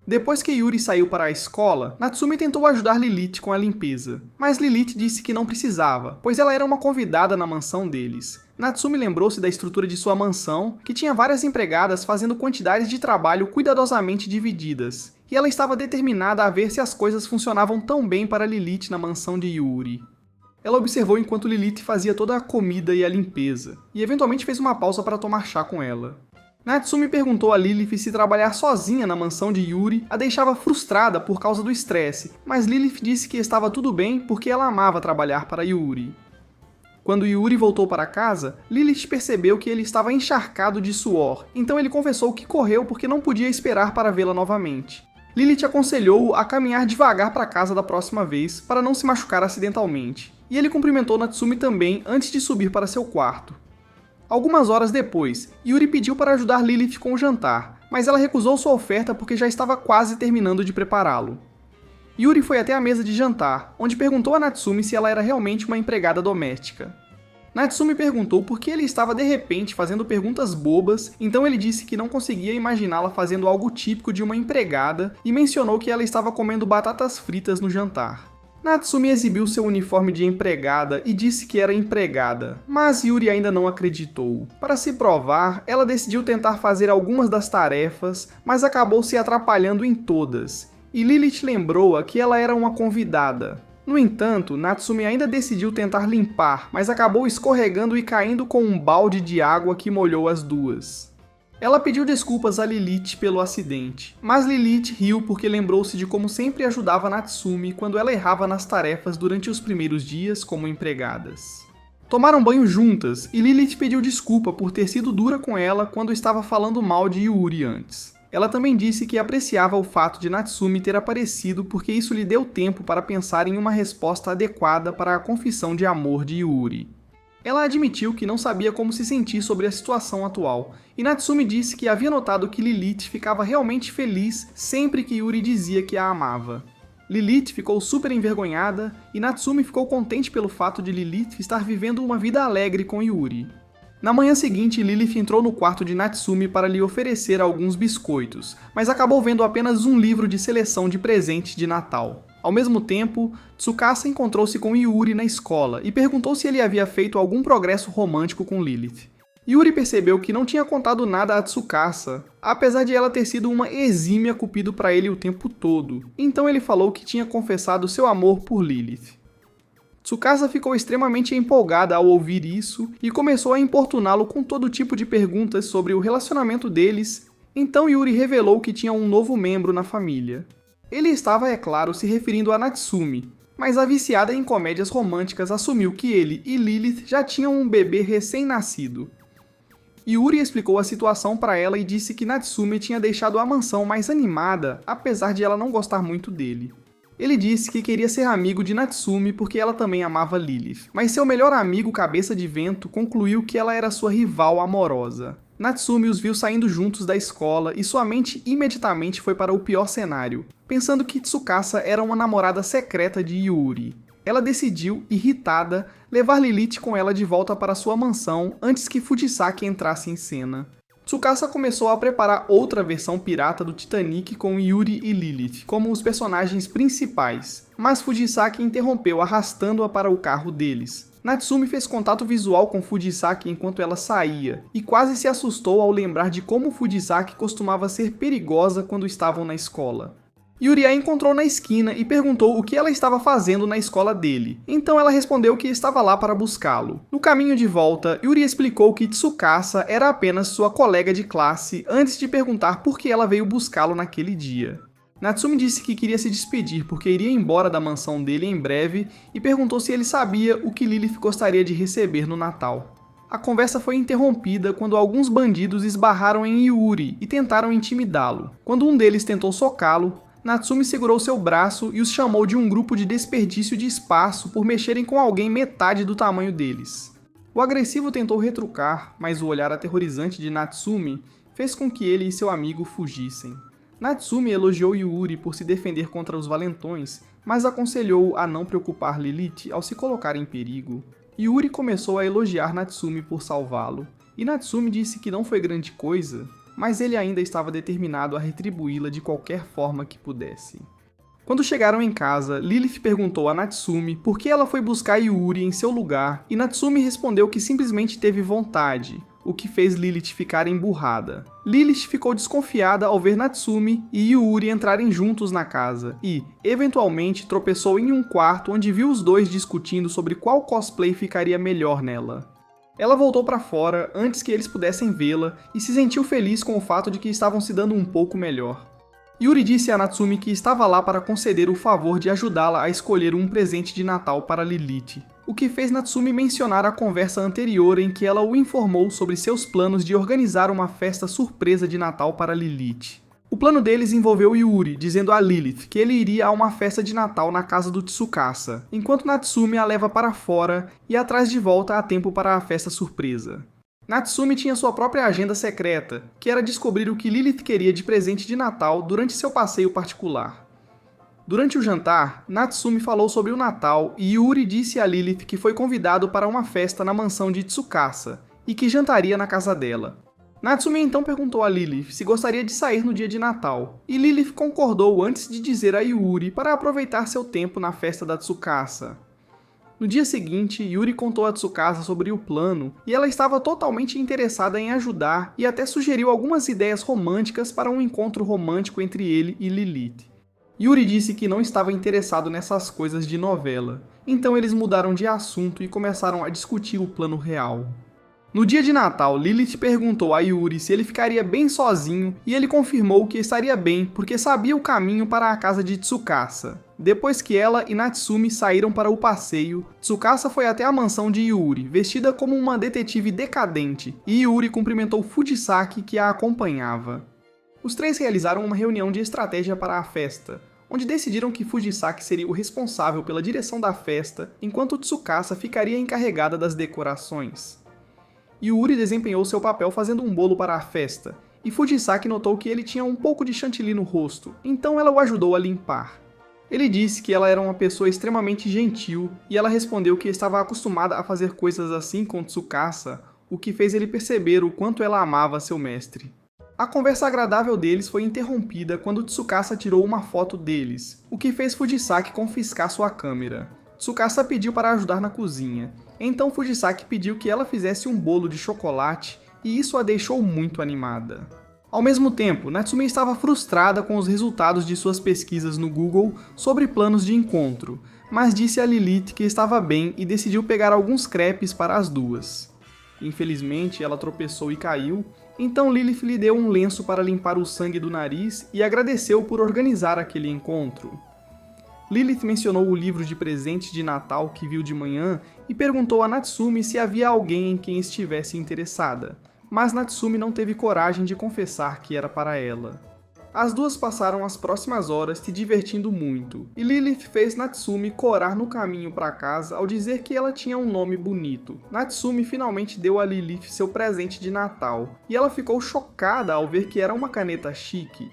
Depois que Yuri saiu para a escola, Natsumi tentou ajudar Lilith com a limpeza, mas Lilith disse que não precisava, pois ela era uma convidada na mansão deles. Natsumi lembrou-se da estrutura de sua mansão, que tinha várias empregadas fazendo quantidades de trabalho cuidadosamente divididas, e ela estava determinada a ver se as coisas funcionavam tão bem para Lilith na mansão de Yuri. Ela observou enquanto Lilith fazia toda a comida e a limpeza, e eventualmente fez uma pausa para tomar chá com ela. Natsumi perguntou a Lilith se trabalhar sozinha na mansão de Yuri a deixava frustrada por causa do estresse, mas Lilith disse que estava tudo bem porque ela amava trabalhar para Yuri. Quando Yuri voltou para casa, Lilith percebeu que ele estava encharcado de suor, então ele confessou que correu porque não podia esperar para vê-la novamente. Lilith aconselhou-o a caminhar devagar para casa da próxima vez para não se machucar acidentalmente, e ele cumprimentou Natsumi também antes de subir para seu quarto. Algumas horas depois, Yuri pediu para ajudar Lilith com o jantar, mas ela recusou sua oferta porque já estava quase terminando de prepará-lo. Yuri foi até a mesa de jantar, onde perguntou a Natsumi se ela era realmente uma empregada doméstica. Natsumi perguntou por que ele estava de repente fazendo perguntas bobas, então ele disse que não conseguia imaginá-la fazendo algo típico de uma empregada e mencionou que ela estava comendo batatas fritas no jantar. Natsumi exibiu seu uniforme de empregada e disse que era empregada, mas Yuri ainda não acreditou. Para se provar, ela decidiu tentar fazer algumas das tarefas, mas acabou se atrapalhando em todas, e Lilith lembrou-a que ela era uma convidada. No entanto, Natsumi ainda decidiu tentar limpar, mas acabou escorregando e caindo com um balde de água que molhou as duas. Ela pediu desculpas a Lilith pelo acidente, mas Lilith riu porque lembrou-se de como sempre ajudava Natsumi quando ela errava nas tarefas durante os primeiros dias como empregadas. Tomaram banho juntas e Lilith pediu desculpa por ter sido dura com ela quando estava falando mal de Yuri antes. Ela também disse que apreciava o fato de Natsumi ter aparecido porque isso lhe deu tempo para pensar em uma resposta adequada para a confissão de amor de Yuri. Ela admitiu que não sabia como se sentir sobre a situação atual, e Natsumi disse que havia notado que Lilith ficava realmente feliz sempre que Yuri dizia que a amava. Lilith ficou super envergonhada e Natsumi ficou contente pelo fato de Lilith estar vivendo uma vida alegre com Yuri. Na manhã seguinte, Lilith entrou no quarto de Natsumi para lhe oferecer alguns biscoitos, mas acabou vendo apenas um livro de seleção de presentes de Natal. Ao mesmo tempo, Tsukasa encontrou-se com Yuri na escola e perguntou se ele havia feito algum progresso romântico com Lilith. Yuri percebeu que não tinha contado nada a Tsukasa, apesar de ela ter sido uma exímia cupido para ele o tempo todo, então ele falou que tinha confessado seu amor por Lilith. Tsukasa ficou extremamente empolgada ao ouvir isso e começou a importuná-lo com todo tipo de perguntas sobre o relacionamento deles, então Yuri revelou que tinha um novo membro na família. Ele estava, é claro, se referindo a Natsumi, mas a viciada em comédias românticas assumiu que ele e Lilith já tinham um bebê recém-nascido. Yuri explicou a situação para ela e disse que Natsumi tinha deixado a mansão mais animada, apesar de ela não gostar muito dele. Ele disse que queria ser amigo de Natsumi porque ela também amava Lilith, mas seu melhor amigo cabeça de vento concluiu que ela era sua rival amorosa. Natsumi os viu saindo juntos da escola e sua mente imediatamente foi para o pior cenário, pensando que Tsukasa era uma namorada secreta de Yuri. Ela decidiu, irritada, levar Lilith com ela de volta para sua mansão antes que Fujisaki entrasse em cena. Tsukasa começou a preparar outra versão pirata do Titanic com Yuri e Lilith como os personagens principais, mas Fujisaki interrompeu arrastando-a para o carro deles. Natsumi fez contato visual com Fujisaki enquanto ela saía, e quase se assustou ao lembrar de como Fujisaki costumava ser perigosa quando estavam na escola. Yuri a encontrou na esquina e perguntou o que ela estava fazendo na escola dele, então ela respondeu que estava lá para buscá-lo. No caminho de volta, Yuri explicou que Tsukasa era apenas sua colega de classe antes de perguntar por que ela veio buscá-lo naquele dia. Natsumi disse que queria se despedir porque iria embora da mansão dele em breve e perguntou se ele sabia o que Lilith gostaria de receber no Natal. A conversa foi interrompida quando alguns bandidos esbarraram em Yuri e tentaram intimidá-lo. Quando um deles tentou socá-lo, Natsumi segurou seu braço e os chamou de um grupo de desperdício de espaço por mexerem com alguém metade do tamanho deles. O agressivo tentou retrucar, mas o olhar aterrorizante de Natsumi fez com que ele e seu amigo fugissem. Natsumi elogiou Yuri por se defender contra os valentões, mas aconselhou-o a não preocupar Lilith ao se colocar em perigo. Yuri começou a elogiar Natsumi por salvá-lo, e Natsumi disse que não foi grande coisa, mas ele ainda estava determinado a retribuí-la de qualquer forma que pudesse. Quando chegaram em casa, Lilith perguntou a Natsumi por que ela foi buscar Yuri em seu lugar, e Natsumi respondeu que simplesmente teve vontade, o que fez Lilith ficar emburrada. Lilith ficou desconfiada ao ver Natsumi e Yuri entrarem juntos na casa, e, eventualmente, tropeçou em um quarto onde viu os dois discutindo sobre qual cosplay ficaria melhor nela. Ela voltou para fora antes que eles pudessem vê-la e se sentiu feliz com o fato de que estavam se dando um pouco melhor. Yuri disse a Natsumi que estava lá para conceder o favor de ajudá-la a escolher um presente de Natal para Lilith, o que fez Natsumi mencionar a conversa anterior em que ela o informou sobre seus planos de organizar uma festa surpresa de Natal para Lilith. O plano deles envolveu Yuri, dizendo a Lilith que ele iria a uma festa de Natal na casa do Tsukasa, enquanto Natsumi a leva para fora e a traz de volta a tempo para a festa surpresa. Natsumi tinha sua própria agenda secreta, que era descobrir o que Lilith queria de presente de Natal durante seu passeio particular. Durante o jantar, Natsumi falou sobre o Natal e Yuri disse a Lilith que foi convidado para uma festa na mansão de Tsukasa e que jantaria na casa dela. Natsumi então perguntou a Lilith se gostaria de sair no dia de Natal, e Lilith concordou antes de dizer a Yuri para aproveitar seu tempo na festa da Tsukasa. No dia seguinte, Yuri contou a Tsukasa sobre o plano, e ela estava totalmente interessada em ajudar e até sugeriu algumas ideias românticas para um encontro romântico entre ele e Lilith. Yuri disse que não estava interessado nessas coisas de novela, então eles mudaram de assunto e começaram a discutir o plano real. No dia de Natal, Lilith perguntou a Yuri se ele ficaria bem sozinho e ele confirmou que estaria bem porque sabia o caminho para a casa de Tsukasa. Depois que ela e Natsumi saíram para o passeio, Tsukasa foi até a mansão de Yuri, vestida como uma detetive decadente, e Yuri cumprimentou Fujisaki, que a acompanhava. Os três realizaram uma reunião de estratégia para a festa, onde decidiram que Fujisaki seria o responsável pela direção da festa, enquanto Tsukasa ficaria encarregada das decorações. Yuri desempenhou seu papel fazendo um bolo para a festa, e Fujisaki notou que ele tinha um pouco de chantilly no rosto, então ela o ajudou a limpar. Ele disse que ela era uma pessoa extremamente gentil e ela respondeu que estava acostumada a fazer coisas assim com Tsukasa, o que fez ele perceber o quanto ela amava seu mestre. A conversa agradável deles foi interrompida quando Tsukasa tirou uma foto deles, o que fez Fujisaki confiscar sua câmera. Tsukasa pediu para ajudar na cozinha, então Fujisaki pediu que ela fizesse um bolo de chocolate e isso a deixou muito animada. Ao mesmo tempo, Natsumi estava frustrada com os resultados de suas pesquisas no Google sobre planos de encontro, mas disse a Lilith que estava bem e decidiu pegar alguns crepes para as duas. Infelizmente, ela tropeçou e caiu, então Lilith lhe deu um lenço para limpar o sangue do nariz e agradeceu por organizar aquele encontro. Lilith mencionou o livro de presente de Natal que viu de manhã e perguntou a Natsumi se havia alguém em quem estivesse interessada, mas Natsumi não teve coragem de confessar que era para ela. As duas passaram as próximas horas se divertindo muito, e Lilith fez Natsumi corar no caminho para casa ao dizer que ela tinha um nome bonito. Natsumi finalmente deu a Lilith seu presente de Natal, e ela ficou chocada ao ver que era uma caneta chique.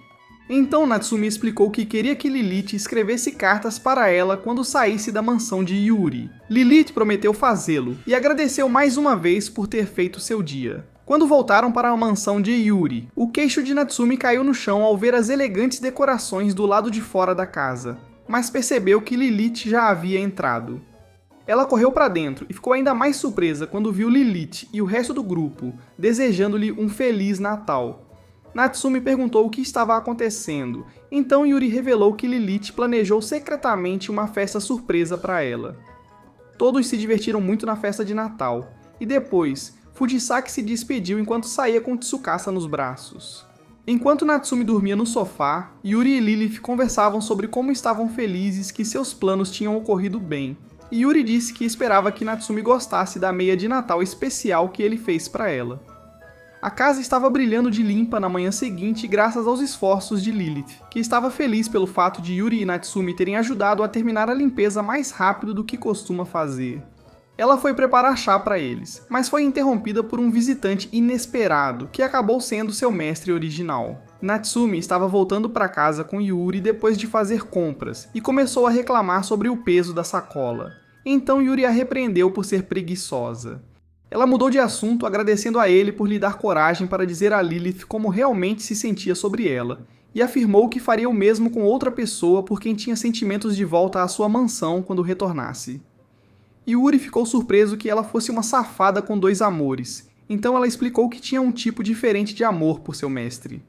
Então Natsumi explicou que queria que Lilith escrevesse cartas para ela quando saísse da mansão de Yuri. Lilith prometeu fazê-lo, e agradeceu mais uma vez por ter feito seu dia. Quando voltaram para a mansão de Yuri, o queixo de Natsumi caiu no chão ao ver as elegantes decorações do lado de fora da casa, mas percebeu que Lilith já havia entrado. Ela correu para dentro e ficou ainda mais surpresa quando viu Lilith e o resto do grupo desejando-lhe um Feliz Natal. Natsumi perguntou o que estava acontecendo, então Yuri revelou que Lilith planejou secretamente uma festa surpresa para ela. Todos se divertiram muito na festa de Natal, e depois, Fujisaki se despediu enquanto saía com Tsukasa nos braços. Enquanto Natsumi dormia no sofá, Yuri e Lilith conversavam sobre como estavam felizes que seus planos tinham ocorrido bem, e Yuri disse que esperava que Natsumi gostasse da meia de Natal especial que ele fez para ela. A casa estava brilhando de limpa na manhã seguinte graças aos esforços de Lilith, que estava feliz pelo fato de Yuri e Natsumi terem ajudado a terminar a limpeza mais rápido do que costuma fazer. Ela foi preparar chá para eles, mas foi interrompida por um visitante inesperado, que acabou sendo seu mestre original. Natsumi estava voltando para casa com Yuri depois de fazer compras, e começou a reclamar sobre o peso da sacola. Então Yuri a repreendeu por ser preguiçosa. Ela mudou de assunto agradecendo a ele por lhe dar coragem para dizer a Lilith como realmente se sentia sobre ela, e afirmou que faria o mesmo com outra pessoa por quem tinha sentimentos de volta à sua mansão quando retornasse. Yuri ficou surpreso que ela fosse uma safada com dois amores, então ela explicou que tinha um tipo diferente de amor por seu mestre.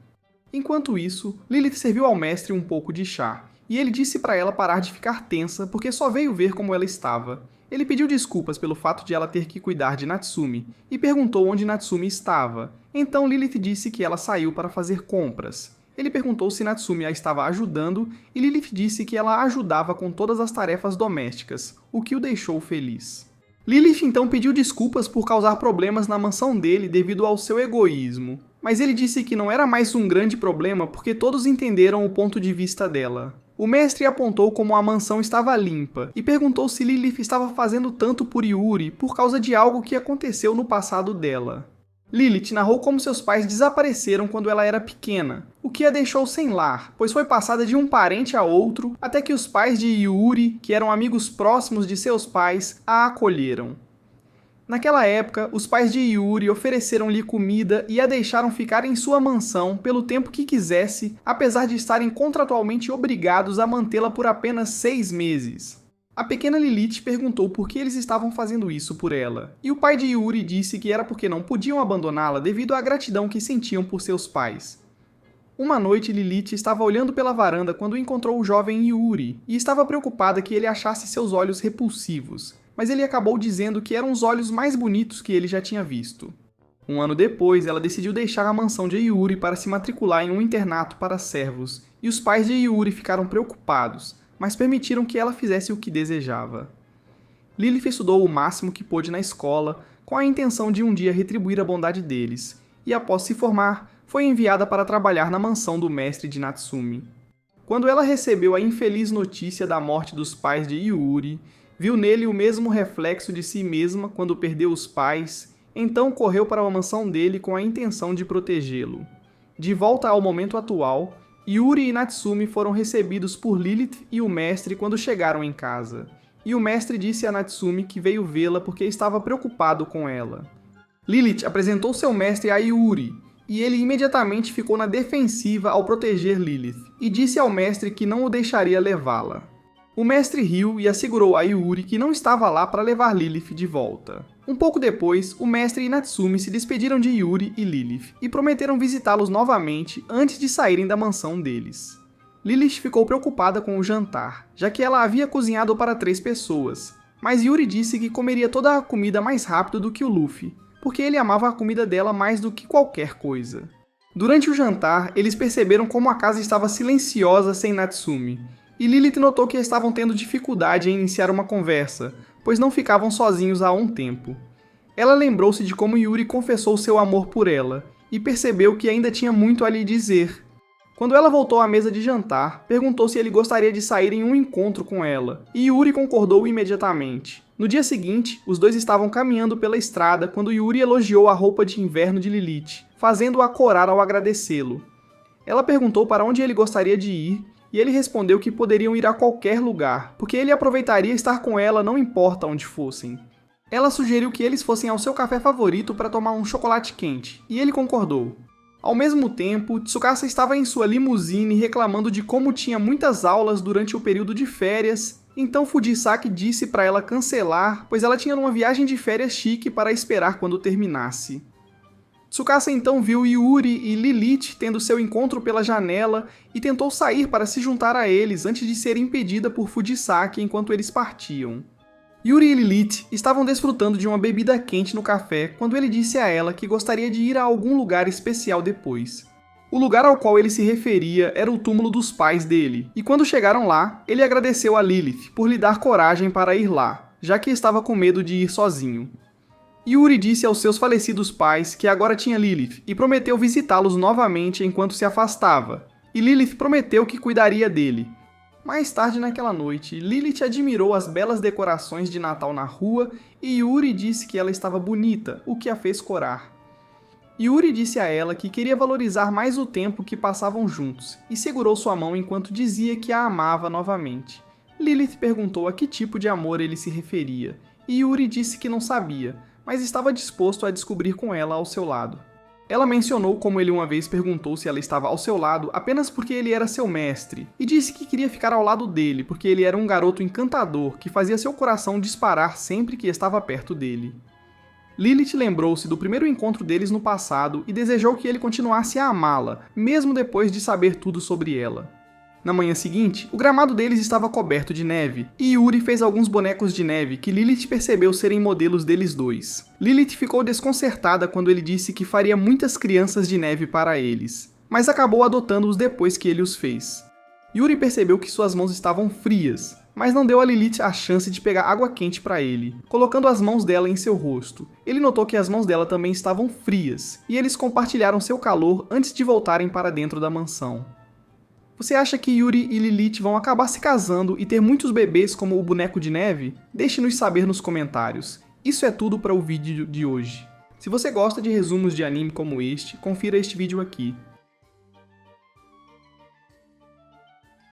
Enquanto isso, Lilith serviu ao mestre um pouco de chá, e ele disse para ela parar de ficar tensa porque só veio ver como ela estava. Ele pediu desculpas pelo fato de ela ter que cuidar de Natsumi, e perguntou onde Natsumi estava. Então Lilith disse que ela saiu para fazer compras. Ele perguntou se Natsumi a estava ajudando, e Lilith disse que ela a ajudava com todas as tarefas domésticas, o que o deixou feliz. Lilith então pediu desculpas por causar problemas na mansão dele devido ao seu egoísmo, mas ele disse que não era mais um grande problema porque todos entenderam o ponto de vista dela. O mestre apontou como a mansão estava limpa e perguntou se Lilith estava fazendo tanto por Yuri por causa de algo que aconteceu no passado dela. Lilith narrou como seus pais desapareceram quando ela era pequena, o que a deixou sem lar, pois foi passada de um parente a outro até que os pais de Yuri, que eram amigos próximos de seus pais, a acolheram. Naquela época, os pais de Yuri ofereceram-lhe comida e a deixaram ficar em sua mansão pelo tempo que quisesse, apesar de estarem contratualmente obrigados a mantê-la por apenas 6 meses. A pequena Lilith perguntou por que eles estavam fazendo isso por ela, e o pai de Yuri disse que era porque não podiam abandoná-la devido à gratidão que sentiam por seus pais. Uma noite, Lilith estava olhando pela varanda quando encontrou o jovem Yuri, e estava preocupada que ele achasse seus olhos repulsivos, mas ele acabou dizendo que eram os olhos mais bonitos que ele já tinha visto. Um ano depois, ela decidiu deixar a mansão de Yuri para se matricular em um internato para servos, e os pais de Yuri ficaram preocupados, mas permitiram que ela fizesse o que desejava. Lilith estudou o máximo que pôde na escola, com a intenção de um dia retribuir a bondade deles, e após se formar, foi enviada para trabalhar na mansão do mestre de Natsumi. Quando ela recebeu a infeliz notícia da morte dos pais de Yuri, viu nele o mesmo reflexo de si mesma quando perdeu os pais, então correu para a mansão dele com a intenção de protegê-lo. De volta ao momento atual, Yuri e Natsumi foram recebidos por Lilith e o mestre quando chegaram em casa. E o mestre disse a Natsumi que veio vê-la porque estava preocupado com ela. Lilith apresentou seu mestre a Yuri, e ele imediatamente ficou na defensiva ao proteger Lilith, e disse ao mestre que não o deixaria levá-la. O mestre riu e assegurou a Yuri que não estava lá para levar Lilith de volta. Um pouco depois, o mestre e Natsumi se despediram de Yuri e Lilith, e prometeram visitá-los novamente antes de saírem da mansão deles. Lilith ficou preocupada com o jantar, já que ela havia cozinhado para 3 pessoas, mas Yuri disse que comeria toda a comida mais rápido do que o Luffy, porque ele amava a comida dela mais do que qualquer coisa. Durante o jantar, eles perceberam como a casa estava silenciosa sem Natsumi, e Lilith notou que estavam tendo dificuldade em iniciar uma conversa, pois não ficavam sozinhos há um tempo. Ela lembrou-se de como Yuri confessou seu amor por ela, e percebeu que ainda tinha muito a lhe dizer. Quando ela voltou à mesa de jantar, perguntou se ele gostaria de sair em um encontro com ela, e Yuri concordou imediatamente. No dia seguinte, os dois estavam caminhando pela estrada quando Yuri elogiou a roupa de inverno de Lilith, fazendo-a corar ao agradecê-lo. Ela perguntou para onde ele gostaria de ir, e ele respondeu que poderiam ir a qualquer lugar, porque ele aproveitaria estar com ela não importa onde fossem. Ela sugeriu que eles fossem ao seu café favorito para tomar um chocolate quente, e ele concordou. Ao mesmo tempo, Tsukasa estava em sua limusine reclamando de como tinha muitas aulas durante o período de férias, então Fujisaki disse para ela cancelar, pois ela tinha uma viagem de férias chique para esperar quando terminasse. Tsukasa então viu Yuri e Lilith tendo seu encontro pela janela e tentou sair para se juntar a eles antes de ser impedida por Fujisaki enquanto eles partiam. Yuri e Lilith estavam desfrutando de uma bebida quente no café quando ele disse a ela que gostaria de ir a algum lugar especial depois. O lugar ao qual ele se referia era o túmulo dos pais dele, e quando chegaram lá, ele agradeceu a Lilith por lhe dar coragem para ir lá, já que estava com medo de ir sozinho. Yuri disse aos seus falecidos pais que agora tinha Lilith e prometeu visitá-los novamente enquanto se afastava, e Lilith prometeu que cuidaria dele. Mais tarde naquela noite, Lilith admirou as belas decorações de Natal na rua e Yuri disse que ela estava bonita, o que a fez corar. Yuri disse a ela que queria valorizar mais o tempo que passavam juntos e segurou sua mão enquanto dizia que a amava novamente. Lilith perguntou a que tipo de amor ele se referia e Yuri disse que não sabia, mas estava disposto a descobrir com ela ao seu lado. Ela mencionou como ele uma vez perguntou se ela estava ao seu lado apenas porque ele era seu mestre, e disse que queria ficar ao lado dele porque ele era um garoto encantador que fazia seu coração disparar sempre que estava perto dele. Lilith lembrou-se do primeiro encontro deles no passado e desejou que ele continuasse a amá-la, mesmo depois de saber tudo sobre ela. Na manhã seguinte, o gramado deles estava coberto de neve, e Yuri fez alguns bonecos de neve que Lilith percebeu serem modelos deles dois. Lilith ficou desconcertada quando ele disse que faria muitas crianças de neve para eles, mas acabou adotando-os depois que ele os fez. Yuri percebeu que suas mãos estavam frias, mas não deu a Lilith a chance de pegar água quente para ele, colocando as mãos dela em seu rosto. Ele notou que as mãos dela também estavam frias, e eles compartilharam seu calor antes de voltarem para dentro da mansão. Você acha que Yuri e Lilith vão acabar se casando e ter muitos bebês como o boneco de neve? Deixe-nos saber nos comentários. Isso é tudo para o vídeo de hoje. Se você gosta de resumos de anime como este, confira este vídeo aqui.